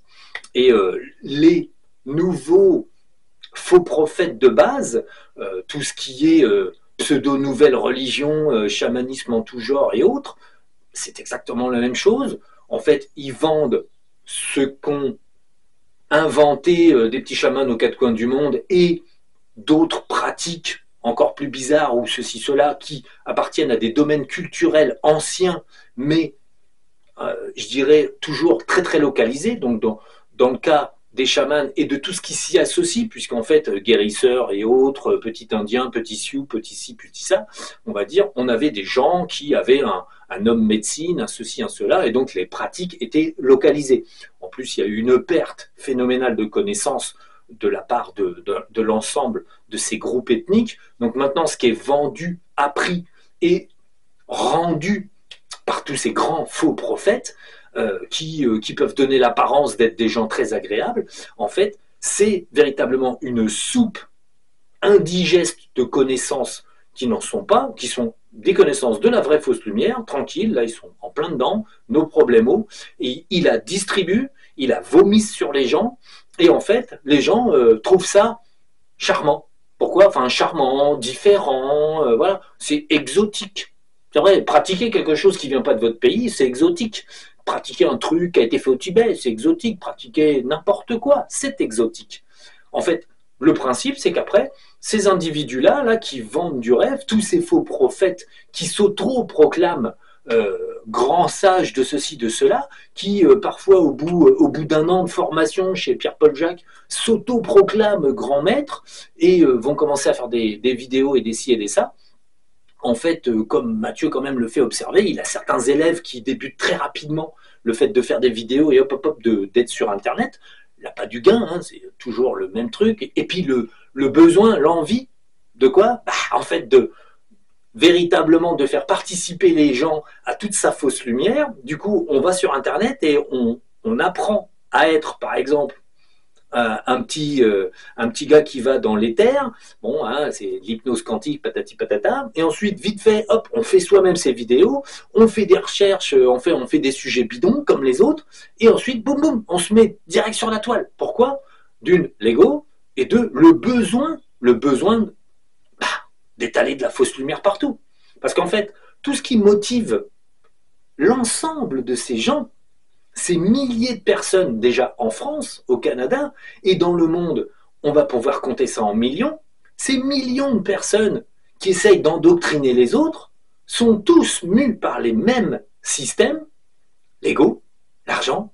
et les nouveaux faux prophètes de base, tout ce qui est pseudo-nouvelle religion, chamanisme en tout genre et autres, c'est exactement la même chose. En fait, ils vendent ce qu'ont inventé des petits chamans aux quatre coins du monde et d'autres pratiques encore plus bizarres ou ceci, cela, qui appartiennent à des domaines culturels anciens, mais je dirais toujours très très localisés. Donc dans le cas des chamans et de tout ce qui s'y associe, puisqu'en fait, guérisseurs et autres, petits indiens, petits sioux, petits ci, petits ça, on va dire, on avait des gens qui avaient un homme médecine, un ceci, un cela, et donc les pratiques étaient localisées. En plus, il y a eu une perte phénoménale de connaissances de la part de l'ensemble de ces groupes ethniques. Donc maintenant, ce qui est vendu, appris et rendu par tous ces grands faux prophètes, qui peuvent donner l'apparence d'être des gens très agréables, en fait, c'est véritablement une soupe indigeste de connaissances qui n'en sont pas, qui sont des connaissances de la vraie fausse lumière, tranquille, là ils sont en plein dedans, nos problèmes, et il la distribue, il la vomisse sur les gens, et en fait, les gens trouvent ça charmant. Pourquoi? Enfin, charmant, différent, voilà, c'est exotique. C'est vrai, pratiquer quelque chose qui ne vient pas de votre pays, c'est exotique. Pratiquer un truc qui a été fait au Tibet, c'est exotique. Pratiquer n'importe quoi, c'est exotique. En fait, le principe, c'est qu'après, ces individus-là, là, qui vendent du rêve, tous ces faux prophètes qui s'auto-proclament grands sages de ceci, de cela, qui parfois, au bout d'un an de formation chez Pierre-Paul Jacques, s'auto-proclament grands maîtres et vont commencer à faire des vidéos et des ci et des ça. En fait, comme Mathieu quand même le fait observer, il a certains élèves qui débutent très rapidement le fait de faire des vidéos et d'être sur Internet. Il n'a pas du gain, c'est toujours le même truc. Et puis le besoin, l'envie de quoi? En fait, véritablement de faire participer les gens à toute sa fausse lumière. Du coup, on va sur Internet et on apprend à être, par exemple, un petit gars qui va dans l'éther, bon, c'est l'hypnose quantique, patati patata, et ensuite, vite fait, hop, on fait soi-même ses vidéos, on fait des recherches, on fait des sujets bidons, comme les autres, et ensuite, boum, boum, on se met direct sur la toile. Pourquoi? D'une, l'ego, et deux, le besoin d'étaler de la fausse lumière partout. Parce qu'en fait, tout ce qui motive l'ensemble de ces gens, ces milliers de personnes déjà en France, au Canada et dans le monde, on va pouvoir compter ça en millions, ces millions de personnes qui essayent d'endoctriner les autres sont tous mus par les mêmes systèmes, l'ego, l'argent,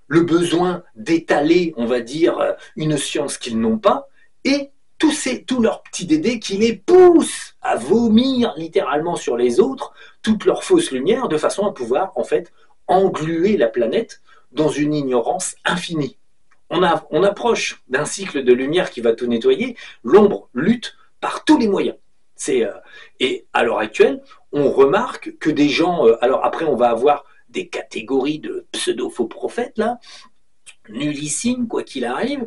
le besoin d'étaler, on va dire, une science qu'ils n'ont pas, et tous leurs petits dédés qui les poussent à vomir littéralement sur les autres toute leur fausse lumière de façon à pouvoir, en fait, engluer la planète dans une ignorance infinie. On approche d'un cycle de lumière qui va tout nettoyer. L'ombre lutte par tous les moyens. Et à l'heure actuelle, on remarque que des gens... alors après, on va avoir des catégories de pseudo-faux prophètes, là, nullissimes, quoi qu'il arrive.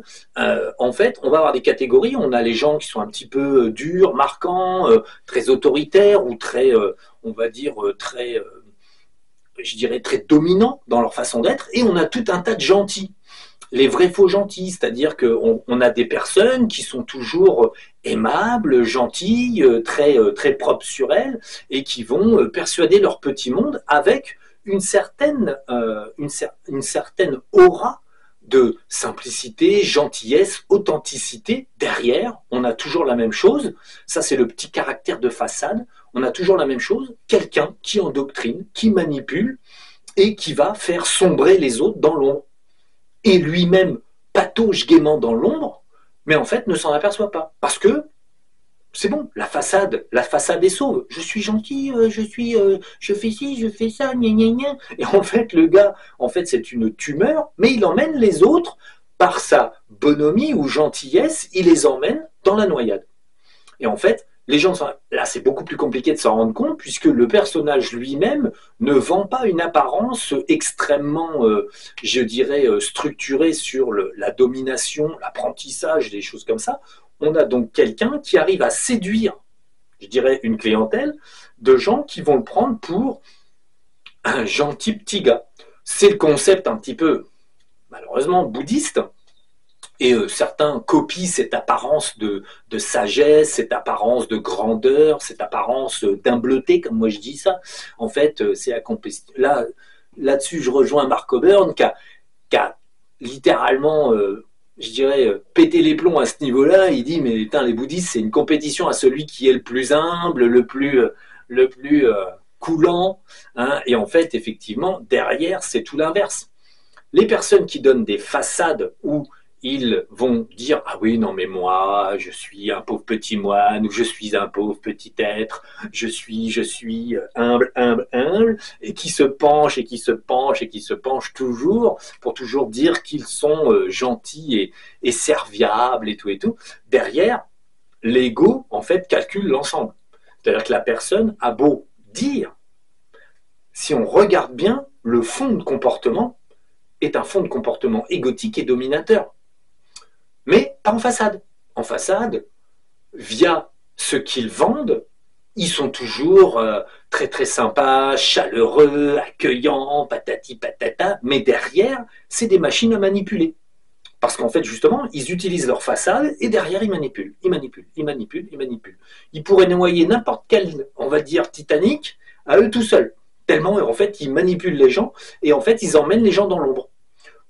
En fait, on va avoir des catégories. On a les gens qui sont un petit peu durs, marquants, très autoritaires ou très, on va dire, très... je dirais très dominants dans leur façon d'être, et on a tout un tas de gentils, les vrais faux gentils, c'est-à-dire qu'on a des personnes qui sont toujours aimables, gentilles, très propres sur elles, et qui vont persuader leur petit monde avec une certaine aura de simplicité, gentillesse, authenticité. Derrière, on a toujours la même chose, ça c'est le petit caractère de façade, on a toujours la même chose, quelqu'un qui endoctrine, qui manipule et qui va faire sombrer les autres dans l'ombre. Et lui-même patauge gaiement dans l'ombre, mais en fait ne s'en aperçoit pas. Parce que c'est bon, la façade est sauve. Je suis gentil, je fais ci, je fais ça, gna gna gna. Et en fait, le gars, en fait, c'est une tumeur, mais il emmène les autres par sa bonhomie ou gentillesse, il les emmène dans la noyade. Et en fait, les gens, là c'est beaucoup plus compliqué de s'en rendre compte puisque le personnage lui-même ne vend pas une apparence extrêmement, je dirais, structurée sur la domination, l'apprentissage, des choses comme ça. On a donc quelqu'un qui arrive à séduire, je dirais, une clientèle de gens qui vont le prendre pour un gentil petit gars. C'est le concept un petit peu, malheureusement, bouddhiste. Et certains copient cette apparence de sagesse, cette apparence de grandeur, cette apparence d'humbleté, comme moi je dis ça. En fait, c'est là-dessus, je rejoins Mark Oburn, qui a littéralement, je dirais, pété les plombs à ce niveau-là. Il dit, mais putain, les bouddhistes, c'est une compétition à celui qui est le plus humble, le plus coulant. Hein. Et en fait, effectivement, derrière, c'est tout l'inverse. Les personnes qui donnent des façades où ils vont dire « Ah oui, non mais moi, je suis un pauvre petit moine, ou je suis un pauvre petit être, je suis humble, humble, humble », et qui se penchent, et qui se penchent, et qui se penchent toujours, pour toujours dire qu'ils sont gentils et serviables, et tout et tout. Derrière, l'ego, en fait, calcule l'ensemble. C'est-à-dire que la personne a beau dire, si on regarde bien, le fond de comportement est un fond de comportement égotique et dominateur. Mais pas en façade. En façade, via ce qu'ils vendent, ils sont toujours très très sympas, chaleureux, accueillants, patati patata, mais derrière, c'est des machines à manipuler. Parce qu'en fait, justement, ils utilisent leur façade et derrière, ils manipulent, ils manipulent, ils manipulent, ils manipulent. Ils pourraient noyer n'importe quel, on va dire, Titanic à eux tout seuls. Tellement, en fait, ils manipulent les gens et en fait, ils emmènent les gens dans l'ombre.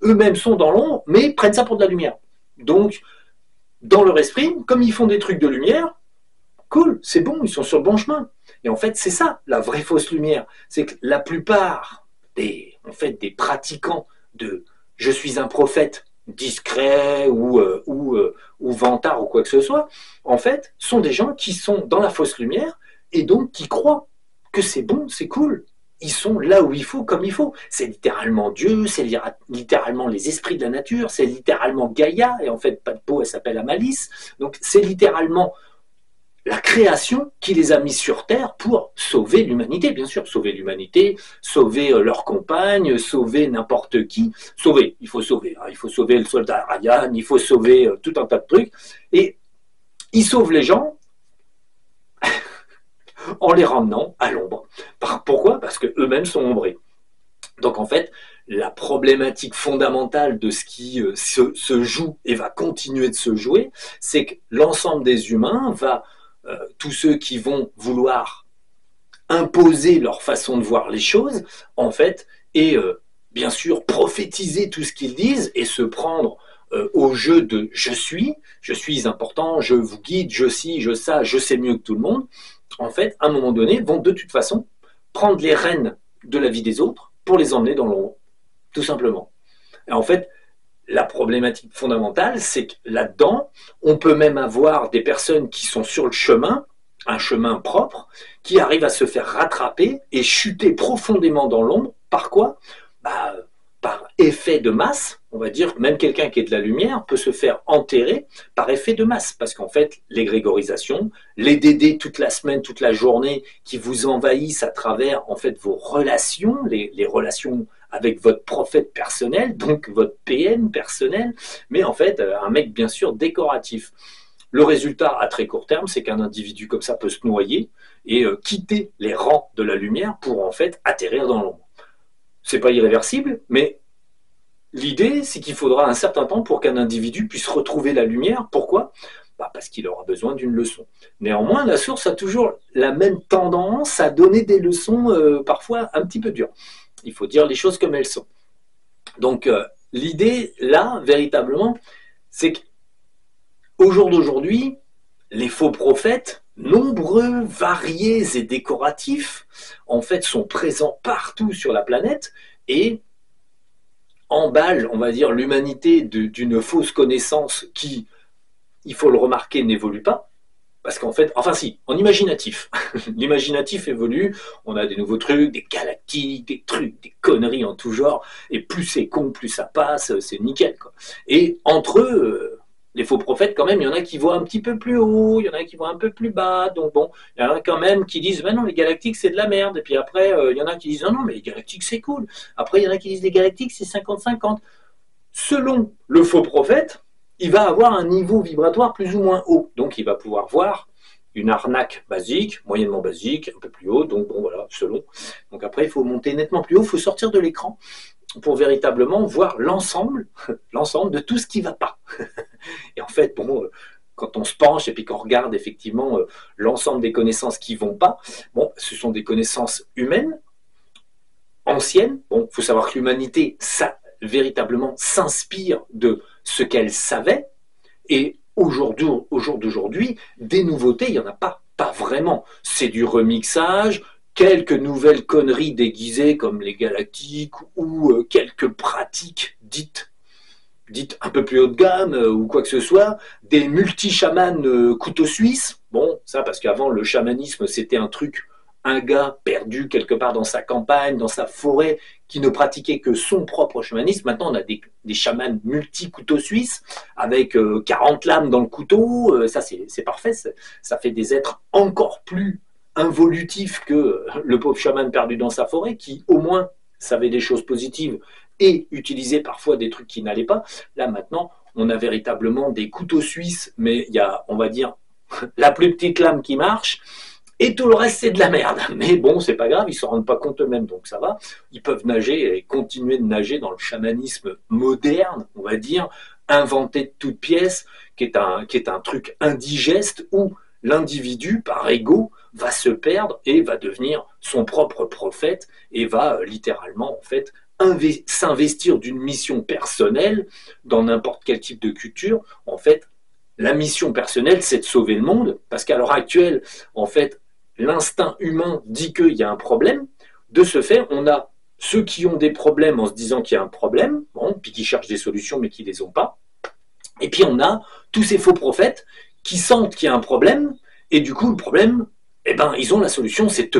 Eux-mêmes sont dans l'ombre, mais prennent ça pour de la lumière. Donc, dans leur esprit, comme ils font des trucs de lumière, cool, c'est bon, ils sont sur le bon chemin. Et en fait, c'est ça, la vraie fausse lumière. C'est que la plupart des pratiquants de « je suis un prophète », discret ou vantard ou quoi que ce soit, en fait, sont des gens qui sont dans la fausse lumière et donc qui croient que c'est bon, c'est cool. Ils sont là où il faut, comme il faut. C'est littéralement Dieu, c'est littéralement les esprits de la nature, c'est littéralement Gaïa, et en fait, pas de peau, elle s'appelle Amalis. Donc, c'est littéralement la création qui les a mis sur Terre pour sauver l'humanité, bien sûr, sauver l'humanité, sauver leurs compagnes, sauver n'importe qui. Sauver, il faut sauver. Hein. Il faut sauver le soldat Ryan, il faut sauver tout un tas de trucs. Et ils sauvent les gens en les ramenant à l'ombre. Pourquoi ? Parce qu'eux-mêmes sont ombrés. Donc en fait, la problématique fondamentale de ce qui se joue et va continuer de se jouer, c'est que l'ensemble des humains va tous ceux qui vont vouloir imposer leur façon de voir les choses, en fait, et bien sûr prophétiser tout ce qu'ils disent et se prendre au jeu de je suis important, je vous guide, je ci, je ça, je sais mieux que tout le monde, en fait, à un moment donné, vont de toute façon prendre les rênes de la vie des autres pour les emmener dans l'ombre, tout simplement. Et en fait, la problématique fondamentale, c'est que là-dedans, on peut même avoir des personnes qui sont sur le chemin, un chemin propre, qui arrivent à se faire rattraper et chuter profondément dans l'ombre. Par quoi? Bah, par effet de masse, on va dire, même quelqu'un qui est de la lumière peut se faire enterrer par effet de masse, parce qu'en fait, les grégorisations, les DD toute la semaine, toute la journée, qui vous envahissent à travers en fait vos relations, les relations avec votre prophète personnel, donc votre PM personnel, mais en fait, un mec bien sûr décoratif. Le résultat à très court terme, c'est qu'un individu comme ça peut se noyer et quitter les rangs de la lumière pour en fait atterrir dans l'ombre. C'est pas irréversible, mais l'idée, c'est qu'il faudra un certain temps pour qu'un individu puisse retrouver la lumière. Pourquoi? Parce qu'il aura besoin d'une leçon. Néanmoins, la source a toujours la même tendance à donner des leçons parfois un petit peu dures. Il faut dire les choses comme elles sont. Donc, l'idée, là, véritablement, c'est qu'au jour d'aujourd'hui, les faux prophètes, nombreux, variés et décoratifs, en fait, sont présents partout sur la planète et emballent, on va dire, l'humanité d'une fausse connaissance qui, il faut le remarquer, n'évolue pas. Parce qu'en fait, enfin si, en imaginatif. L'imaginatif évolue, on a des nouveaux trucs, des galactiques, des trucs, des conneries en tout genre, et plus c'est con, plus ça passe, c'est nickel, quoi. Et entre eux, les faux prophètes, quand même, il y en a qui voient un petit peu plus haut, il y en a qui voient un peu plus bas, donc bon, il y en a quand même qui disent, ben non, les galactiques, c'est de la merde, et puis après, il y en a qui disent, non, non, mais les galactiques, c'est cool. Après, il y en a qui disent, les galactiques, c'est 50-50. Selon le faux prophète, il va avoir un niveau vibratoire plus ou moins haut. Donc, il va pouvoir voir une arnaque basique, moyennement basique, un peu plus haut. Donc, bon, voilà, selon. Donc, après, il faut monter nettement plus haut. Il faut sortir de l'écran pour véritablement voir l'ensemble de tout ce qui ne va pas. Et en fait, bon, quand on se penche et puis qu'on regarde effectivement l'ensemble des connaissances qui ne vont pas, bon, ce sont des connaissances humaines, anciennes. Bon, il faut savoir que l'humanité, ça, véritablement s'inspire de ce qu'elle savait, et au jour d'aujourd'hui, des nouveautés, il n'y en a pas vraiment. C'est du remixage, quelques nouvelles conneries déguisées comme les galactiques, ou quelques pratiques dites un peu plus haut de gamme, ou quoi que ce soit, des multi-chamans couteaux suisses. Bon, ça parce qu'avant, le chamanisme, c'était un gars perdu quelque part dans sa campagne, dans sa forêt, qui ne pratiquait que son propre chamanisme. Maintenant, on a des chamans multi-couteaux suisses, avec 40 lames dans le couteau. Ça, c'est parfait. Ça fait des êtres encore plus involutifs que le pauvre chaman perdu dans sa forêt, qui au moins savait des choses positives et utilisait parfois des trucs qui n'allaient pas. Là, maintenant, on a véritablement des couteaux suisses, mais il y a, on va dire, la plus petite lame qui marche, et tout le reste, c'est de la merde. Mais bon, c'est pas grave, ils ne se rendent pas compte eux-mêmes, donc ça va. Ils peuvent nager et continuer de nager dans le chamanisme moderne, on va dire, inventé de toutes pièces, qui est un truc indigeste où l'individu, par ego, va se perdre et va devenir son propre prophète et va littéralement, en fait, s'investir d'une mission personnelle dans n'importe quel type de culture. En fait, la mission personnelle, c'est de sauver le monde, parce qu'à l'heure actuelle, en fait, l'instinct humain dit qu'il y a un problème. De ce fait, on a ceux qui ont des problèmes en se disant qu'il y a un problème, bon, puis qui cherchent des solutions mais qui ne les ont pas. Et puis on a tous ces faux prophètes qui sentent qu'il y a un problème, et du coup le problème, eh ben, ils ont la solution, c'est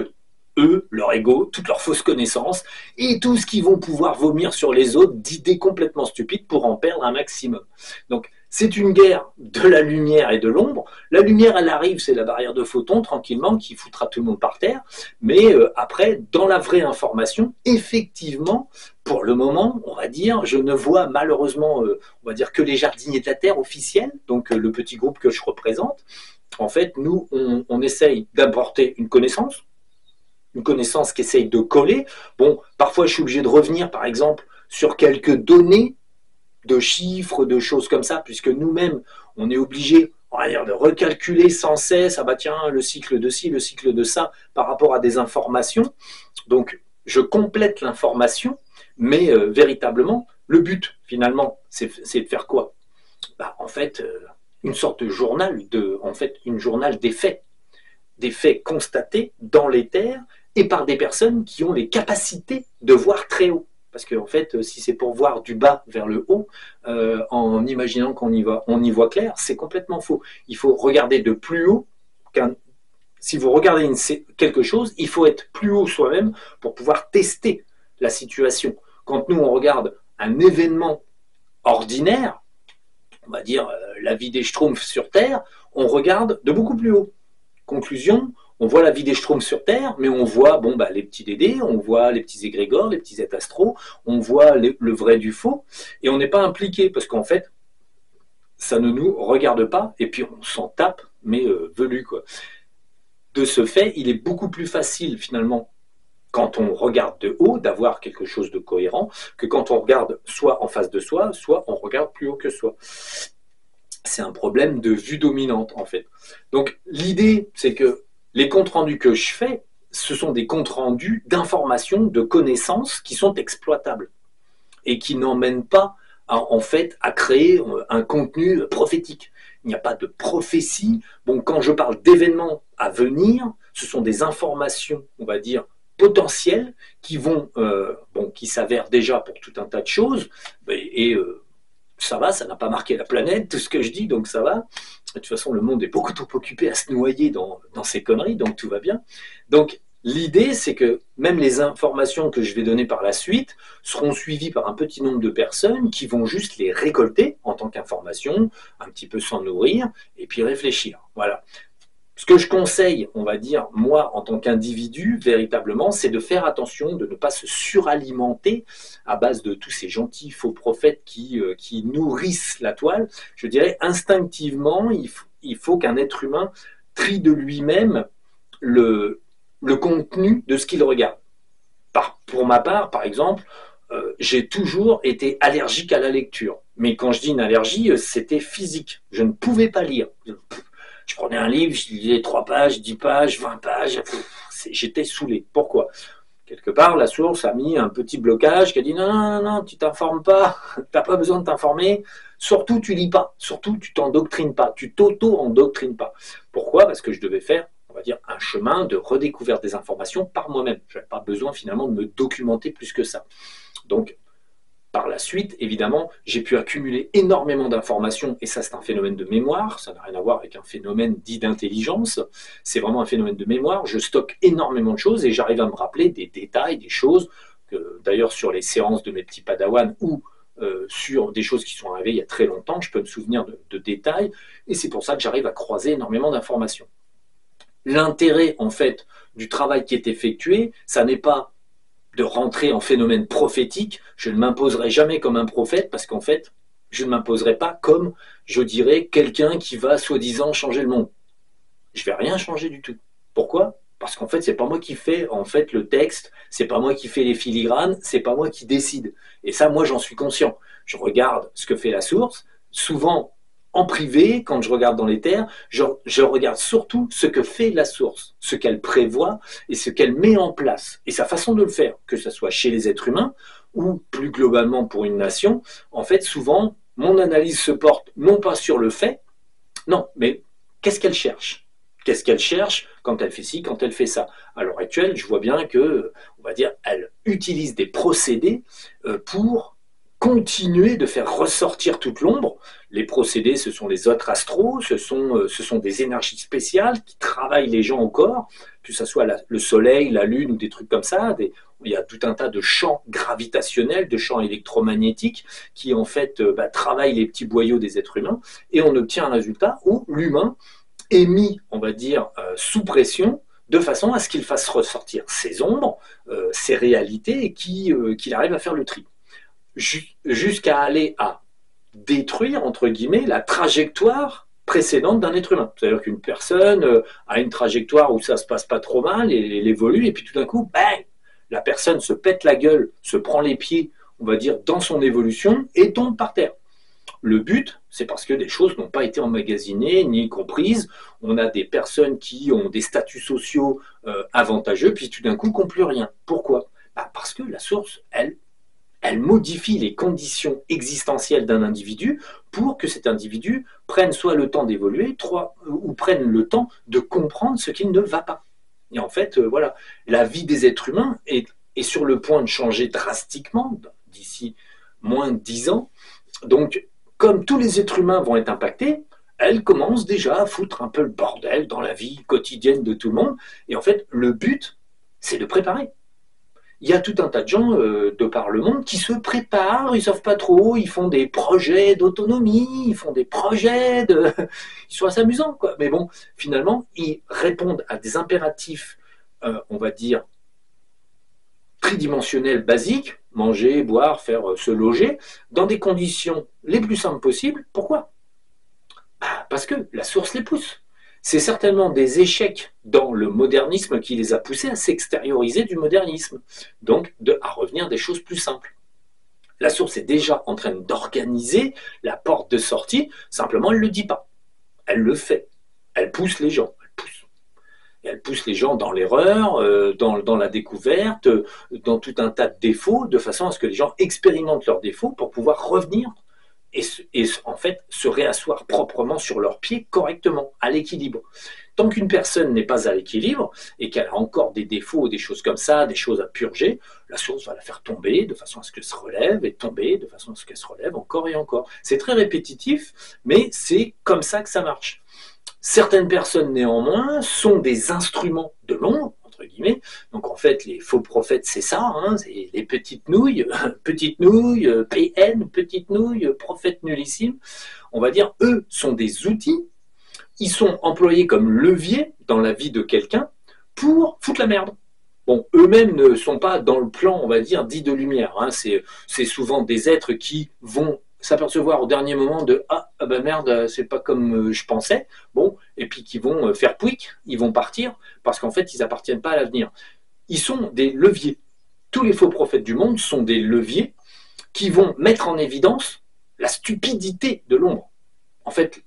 eux, leur ego, toutes leurs fausses connaissances, et tout ce qu'ils vont pouvoir vomir sur les autres d'idées complètement stupides pour en perdre un maximum. Donc c'est une guerre de la lumière et de l'ombre. La lumière, elle arrive, c'est la barrière de photons, tranquillement, qui foutra tout le monde par terre. Mais après, dans la vraie information, effectivement, pour le moment, on va dire, je ne vois malheureusement, on va dire, que les jardiniers de la Terre officiels, donc le petit groupe que je représente. En fait, nous, on essaye d'apporter une connaissance qui essaye de coller. Bon, parfois, je suis obligé de revenir, par exemple, sur quelques données de chiffres, de choses comme ça, puisque nous-mêmes, on est obligé, on va dire, de recalculer sans cesse, ah bah tiens, le cycle de ci, le cycle de ça, par rapport à des informations. Donc, je complète l'information, mais véritablement, le but, finalement, c'est de faire quoi? Bah, en fait, une sorte de journal, une journal des faits constatés dans les terres et par des personnes qui ont les capacités de voir très haut. Parce qu'en fait, si c'est pour voir du bas vers le haut, en imaginant on y voit clair, c'est complètement faux. Il faut regarder de plus haut si vous regardez quelque chose, il faut être plus haut soi-même pour pouvoir tester la situation. Quand nous, on regarde un événement ordinaire, on va dire la vie des Schtroumpfs sur Terre, on regarde de beaucoup plus haut. Conclusion, on voit la vie des Schtroumpfs sur Terre, mais on voit les petits Dédés, on voit les petits égrégores, les petits êtres astraux, on voit le vrai du faux, et on n'est pas impliqué, parce qu'en fait, ça ne nous regarde pas, et puis on s'en tape, mais velu, quoi. De ce fait, il est beaucoup plus facile, finalement, quand on regarde de haut, d'avoir quelque chose de cohérent, que quand on regarde soit en face de soi, soit on regarde plus haut que soi. C'est un problème de vue dominante, en fait. Donc, l'idée, c'est que les comptes rendus que je fais, ce sont des comptes rendus d'informations, de connaissances qui sont exploitables et qui n'emmènent pas, en fait, à créer un contenu prophétique. Il n'y a pas de prophétie. Bon, quand je parle d'événements à venir, ce sont des informations, on va dire, potentielles qui qui s'avèrent déjà pour tout un tas de choses, et ça va, ça n'a pas marqué la planète, tout ce que je dis, donc ça va. De toute façon, le monde est beaucoup trop occupé à se noyer dans ces conneries, donc tout va bien. Donc, l'idée, c'est que même les informations que je vais donner par la suite seront suivies par un petit nombre de personnes qui vont juste les récolter en tant qu'information, un petit peu s'en nourrir, et puis réfléchir. Voilà. Ce que je conseille, on va dire, moi, en tant qu'individu, véritablement, c'est de faire attention, de ne pas se suralimenter à base de tous ces gentils faux prophètes qui nourrissent la toile. Je dirais, instinctivement, il faut qu'un être humain trie de lui-même le contenu de ce qu'il regarde. Pour ma part, par exemple, j'ai toujours été allergique à la lecture. Mais quand je dis une allergie, c'était physique. Je ne pouvais pas lire. Je prenais un livre, je lisais 3 pages, 10 pages, 20 pages, j'étais saoulé. Pourquoi? Quelque part, la source a mis un petit blocage qui a dit non, tu t'informes pas, tu n'as pas besoin de t'informer, surtout tu lis pas, surtout tu t'endoctrines pas, tu t'auto-endoctrines pas. Pourquoi? Parce que je devais faire, on va dire, un chemin de redécouverte des informations par moi-même. Je n'avais pas besoin finalement de me documenter plus que ça. Donc, par la suite, évidemment, j'ai pu accumuler énormément d'informations, et ça c'est un phénomène de mémoire, ça n'a rien à voir avec un phénomène dit d'intelligence, c'est vraiment un phénomène de mémoire, je stocke énormément de choses et j'arrive à me rappeler des détails, des choses, d'ailleurs sur les séances de mes petits padawans ou sur des choses qui sont arrivées il y a très longtemps, je peux me souvenir de détails, et c'est pour ça que j'arrive à croiser énormément d'informations. L'intérêt, en fait, du travail qui est effectué, ça n'est pas de rentrer en phénomène prophétique, je ne m'imposerai jamais comme un prophète parce qu'en fait, je ne m'imposerai pas comme, je dirais, quelqu'un qui va soi-disant changer le monde. Je ne vais rien changer du tout. Pourquoi? Parce qu'en fait, c'est pas moi qui fais en fait le texte, c'est pas moi qui fais les filigranes, c'est pas moi qui décide. Et ça, moi, j'en suis conscient. Je regarde ce que fait la source, souvent en privé, quand je regarde dans les terres, je regarde surtout ce que fait la source, ce qu'elle prévoit et ce qu'elle met en place. Et sa façon de le faire, que ce soit chez les êtres humains ou plus globalement pour une nation, en fait, souvent, mon analyse se porte non pas sur le fait, non, mais qu'est-ce qu'elle cherche? Qu'est-ce qu'elle cherche quand elle fait ci, quand elle fait ça? À l'heure actuelle, je vois bien que, on va dire, elle utilise des procédés pour continuer de faire ressortir toute l'ombre. Les procédés, ce sont les autres astros, ce sont des énergies spéciales qui travaillent les gens au corps, que ce soit le soleil, la lune ou des trucs comme ça. Il y a tout un tas de champs gravitationnels, de champs électromagnétiques qui en fait travaillent les petits boyaux des êtres humains, et on obtient un résultat où l'humain est mis, on va dire, sous pression, de façon à ce qu'il fasse ressortir ses ombres, ses réalités, et qu'il arrive à faire le tri. Jusqu'à aller à détruire, entre guillemets, la trajectoire précédente d'un être humain. C'est-à-dire qu'une personne a une trajectoire où ça se passe pas trop mal, et elle évolue, et puis tout d'un coup, bang, la personne se pète la gueule, se prend les pieds, on va dire, dans son évolution, et tombe par terre. Le but, c'est parce que des choses n'ont pas été emmagasinées ni comprises. On a des personnes qui ont des statuts sociaux avantageux, puis tout d'un coup, qui n'ont plus rien. Pourquoi? Parce que la source, elle modifie les conditions existentielles d'un individu pour que cet individu prenne soit le temps d'évoluer, ou prenne le temps de comprendre ce qui ne va pas. Et en fait, voilà, la vie des êtres humains est sur le point de changer drastiquement d'ici moins de 10 ans. Donc, comme tous les êtres humains vont être impactés, elle commence déjà à foutre un peu le bordel dans la vie quotidienne de tout le monde. Et en fait, le but, c'est de préparer. Il y a tout un tas de gens de par le monde qui se préparent, ils ne savent pas trop, ils font des projets d'autonomie, ils font des projets de... Ils sont assez amusants, quoi. Mais bon, finalement, ils répondent à des impératifs, on va dire, tridimensionnels basiques, manger, boire, faire se loger, dans des conditions les plus simples possibles. Pourquoi? Parce que la source les pousse. C'est certainement des échecs dans le modernisme qui les a poussés à s'extérioriser du modernisme, donc à revenir à des choses plus simples. La source est déjà en train d'organiser la porte de sortie, simplement elle ne le dit pas. Elle le fait. Elle pousse les gens. Et elle pousse les gens dans l'erreur, dans la découverte, dans tout un tas de défauts, de façon à ce que les gens expérimentent leurs défauts pour pouvoir revenir et en fait se réasseoir proprement sur leurs pieds correctement, à l'équilibre. Tant qu'une personne n'est pas à l'équilibre et qu'elle a encore des défauts, des choses comme ça, des choses à purger, la source va la faire tomber de façon à ce qu'elle se relève et tomber de façon à ce qu'elle se relève encore et encore. C'est très répétitif, mais c'est comme ça que ça marche. Certaines personnes, néanmoins, sont des instruments de l'ombre, entre guillemets. Donc, en fait, les faux prophètes, c'est ça, hein, c'est les petites nouilles, PN, petites nouilles, prophètes nullissimes. On va dire, eux sont des outils. Ils sont employés comme levier dans la vie de quelqu'un pour foutre la merde. Bon, eux-mêmes ne sont pas dans le plan, on va dire, dit de lumière. Hein. C'est souvent des êtres qui vont s'apercevoir au dernier moment de ah ben merde, c'est pas comme je pensais. Bon, et puis qui vont faire pouic, ils vont partir parce qu'en fait ils appartiennent pas à l'avenir. Ils sont des leviers. Tous les faux prophètes du monde sont des leviers qui vont mettre en évidence la stupidité de l'ombre. En fait,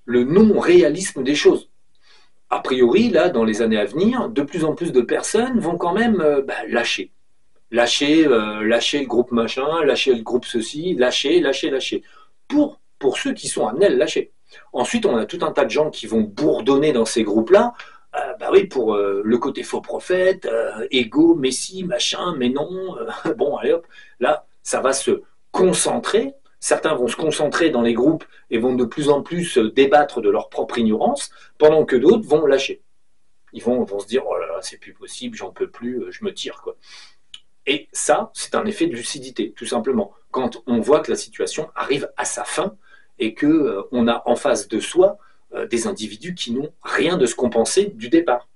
le non-réalisme des choses. A priori, là, dans les années à venir, de plus en plus de personnes vont quand même lâcher. Lâcher le groupe machin, lâcher le groupe ceci, lâcher. Pour ceux qui sont amenés à le lâcher. Ensuite, on a tout un tas de gens qui vont bourdonner dans ces groupes-là, oui, pour le côté faux prophète, égo, messie, machin, mais non, bon, allez hop, là, ça va se concentrer. Certains vont se concentrer dans les groupes et vont de plus en plus débattre de leur propre ignorance, pendant que d'autres vont lâcher. Ils vont se dire, oh là là, c'est plus possible, j'en peux plus, je me tire, quoi. Et ça, c'est un effet de lucidité, tout simplement. Quand on voit que la situation arrive à sa fin et qu'on a en face de soi des individus qui n'ont rien de ce qu'on pensait du départ.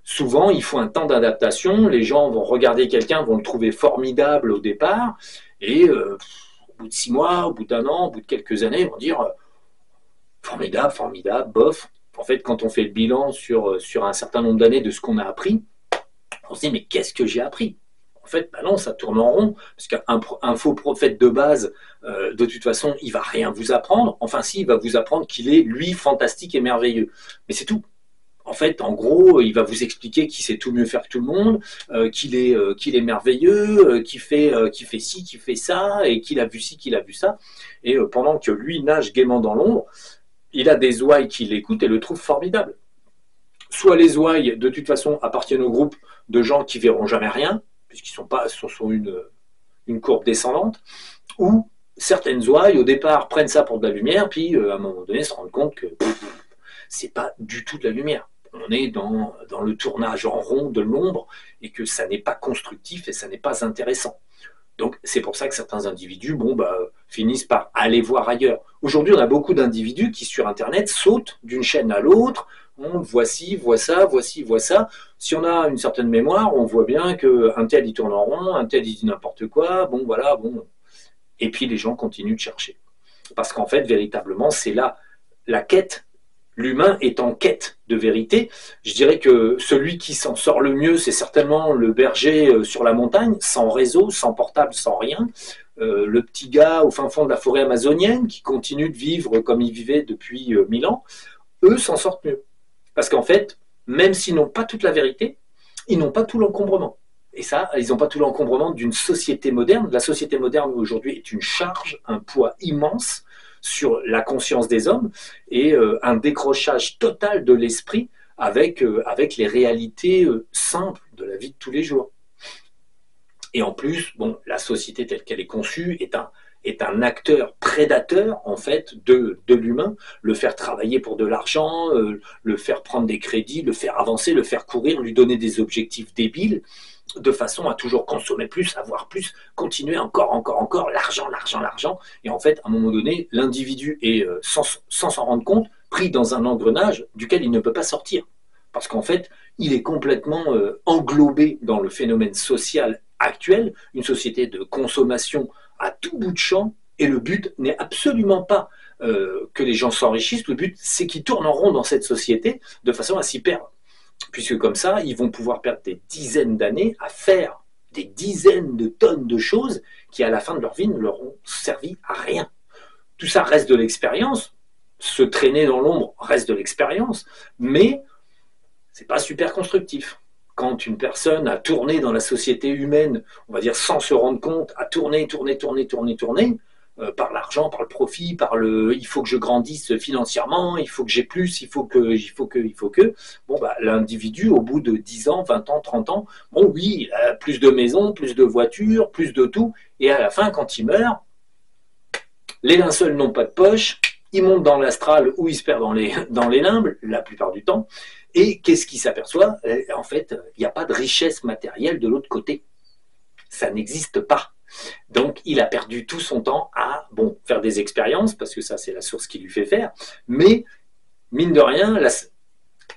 Souvent, il faut un temps d'adaptation. Les gens vont regarder quelqu'un, vont le trouver formidable au départ, et au bout de 6 mois, au bout d'un an, au bout de quelques années, ils vont dire formidable, bof. En fait, quand on fait le bilan sur un certain nombre d'années de ce qu'on a appris, on se dit mais qu'est-ce que j'ai appris? En fait, non, ça tourne en rond, parce qu'un faux prophète de base, de toute façon, il ne va rien vous apprendre. Enfin, si, il va vous apprendre qu'il est, lui, fantastique et merveilleux. Mais c'est tout. En fait, en gros, il va vous expliquer qu'il sait tout mieux faire que tout le monde, qu'il est merveilleux, qu'il fait ci, qu'il fait ça, et qu'il a vu ci, qu'il a vu ça. Et pendant que lui nage gaiement dans l'ombre, il a des ouailles qui l'écoutent et le trouvent formidable. Soit les ouailles, de toute façon, appartiennent au groupe de gens qui verront jamais rien, puisqu'ils sont pas sur une courbe descendante, ou certaines ouailles, au départ, prennent ça pour de la lumière, puis à un moment donné, se rendent compte que c'est pas du tout de la lumière. On est dans le tournage en rond de l'ombre, et que ça n'est pas constructif et ça n'est pas intéressant. Donc c'est pour ça que certains individus finissent par aller voir ailleurs. Aujourd'hui, on a beaucoup d'individus qui, sur Internet, sautent d'une chaîne à l'autre. Voici, voit ça, voici, voit ça. Si on a une certaine mémoire, on voit bien qu'un tel, il tourne en rond, un tel, il dit n'importe quoi. Bon, voilà, bon. Et puis, les gens continuent de chercher. Parce qu'en fait, véritablement, c'est là la quête. L'humain est en quête de vérité. Je dirais que celui qui s'en sort le mieux, c'est certainement le berger sur la montagne, sans réseau, sans portable, sans rien, le petit gars au fin fond de la forêt amazonienne qui continue de vivre comme il vivait depuis 1000 ans, eux s'en sortent mieux. Parce qu'en fait, même s'ils n'ont pas toute la vérité, ils n'ont pas tout l'encombrement. Et ça, ils n'ont pas tout l'encombrement d'une société moderne. La société moderne aujourd'hui est une charge, un poids immense sur la conscience des hommes et un décrochage total de l'esprit avec les réalités simples de la vie de tous les jours. Et en plus, bon, la société telle qu'elle est conçue est un acteur prédateur en fait de l'humain, le faire travailler pour de l'argent, le faire prendre des crédits, le faire avancer, le faire courir, lui donner des objectifs débiles, de façon à toujours consommer plus, avoir plus, continuer encore, l'argent. Et en fait, à un moment donné, l'individu est, sans s'en rendre compte, pris dans un engrenage duquel il ne peut pas sortir. Parce qu'en fait, il est complètement englobé dans le phénomène social actuel, une société de consommation à tout bout de champ, et le but n'est absolument pas que les gens s'enrichissent, le but c'est qu'ils tournent en rond dans cette société de façon à s'y perdre. Puisque comme ça, ils vont pouvoir perdre des dizaines d'années à faire des dizaines de tonnes de choses qui, à la fin de leur vie, ne leur ont servi à rien. Tout ça reste de l'expérience, se traîner dans l'ombre reste de l'expérience, mais c'est pas super constructif. Quand une personne a tourné dans la société humaine, on va dire sans se rendre compte, a tourné, par l'argent, par le profit, par le il faut que je grandisse financièrement, il faut que j'ai plus, il faut que. Bon, bah, l'individu, au bout de 10 ans, 20 ans, 30 ans, bon, oui, il a plus de maisons, plus de voitures, plus de tout. Et à la fin, quand il meurt, les linceuls n'ont pas de poche, il monte dans l'astral ou il se perd dans les limbes, la plupart du temps. Et qu'est-ce qu'il s'aperçoit? En fait, il n'y a pas de richesse matérielle de l'autre côté. Ça n'existe pas. Donc, il a perdu tout son temps à faire des expériences, parce que ça, c'est la source qui lui fait faire. Mais, mine de rien,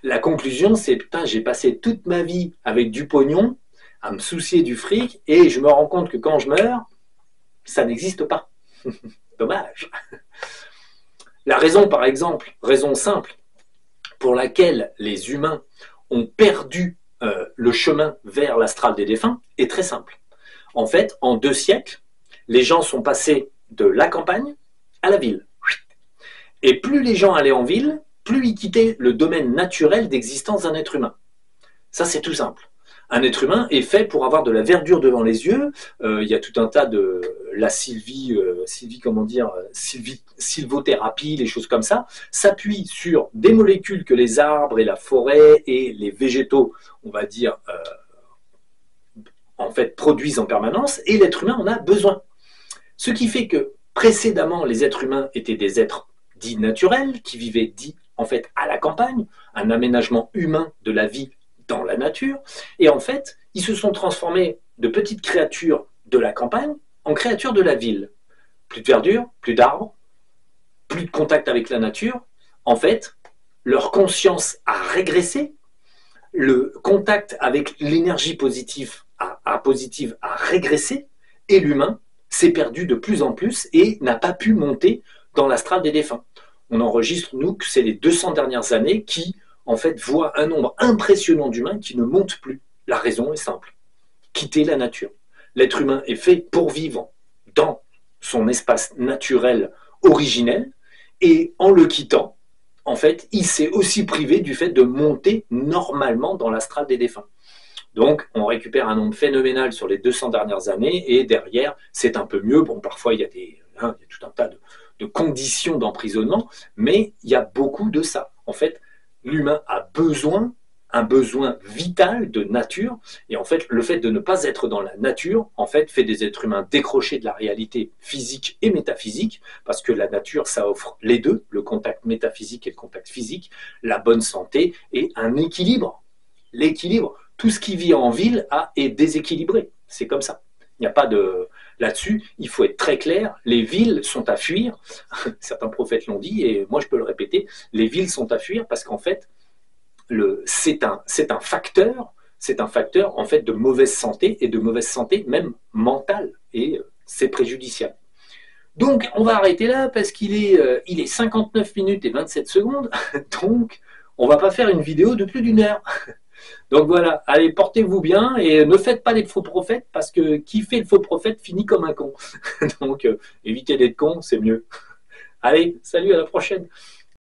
la conclusion, c'est, putain, j'ai passé toute ma vie avec du pognon, à me soucier du fric, et je me rends compte que quand je meurs, ça n'existe pas. Dommage. La raison, par exemple, raison simple, pour laquelle les humains ont perdu le chemin vers l'astral des défunts, est très simple. En fait, en 2 siècles, les gens sont passés de la campagne à la ville. Et plus les gens allaient en ville, plus ils quittaient le domaine naturel d'existence d'un être humain. Ça, c'est tout simple. Un être humain est fait pour avoir de la verdure devant les yeux. Il y a tout un tas de la sylvothérapie, les choses comme ça, s'appuie sur des molécules que les arbres et la forêt et les végétaux, on va dire, en fait, produisent en permanence, et l'être humain en a besoin. Ce qui fait que précédemment, les êtres humains étaient des êtres dits naturels, qui vivaient en fait à la campagne, un aménagement humain de la vie dans la nature, et en fait, ils se sont transformés de petites créatures de la campagne en créatures de la ville. Plus de verdure, plus d'arbres, plus de contact avec la nature. En fait, leur conscience a régressé, le contact avec l'énergie positive a régressé, et l'humain s'est perdu de plus en plus et n'a pas pu monter dans l'astral des défunts. On enregistre, nous, que c'est les 200 dernières années qui, en fait, voient un nombre impressionnant d'humains qui ne montent plus. La raison est simple. Quitter la nature. L'être humain est fait pour vivre dans son espace naturel originel, et en le quittant, en fait, il s'est aussi privé du fait de monter normalement dans l'astral des défunts. Donc, on récupère un nombre phénoménal sur les 200 dernières années, et derrière, c'est un peu mieux. Bon, parfois, il y a tout un tas de conditions d'emprisonnement, mais il y a beaucoup de ça. En fait, l'humain a un besoin vital de nature, et en fait, le fait de ne pas être dans la nature, en fait, fait des êtres humains décrochés de la réalité physique et métaphysique, parce que la nature, ça offre les deux, le contact métaphysique et le contact physique, la bonne santé et un équilibre. L'équilibre. Tout ce qui vit en ville est déséquilibré. C'est comme ça. Il n'y a pas de... Là-dessus, il faut être très clair. Les villes sont à fuir. Certains prophètes l'ont dit, et moi je peux le répéter. Les villes sont à fuir parce qu'en fait, c'est un facteur en fait de mauvaise santé, et de mauvaise santé même mentale. Et c'est préjudiciable. Donc, on va arrêter là parce qu'il est 59 minutes et 27 secondes. Donc, on ne va pas faire une vidéo de plus d'1 heure. Donc voilà, allez, portez-vous bien et ne faites pas des faux prophètes parce que qui fait le faux prophète finit comme un con. Donc évitez d'être con, c'est mieux. Allez, salut, à la prochaine.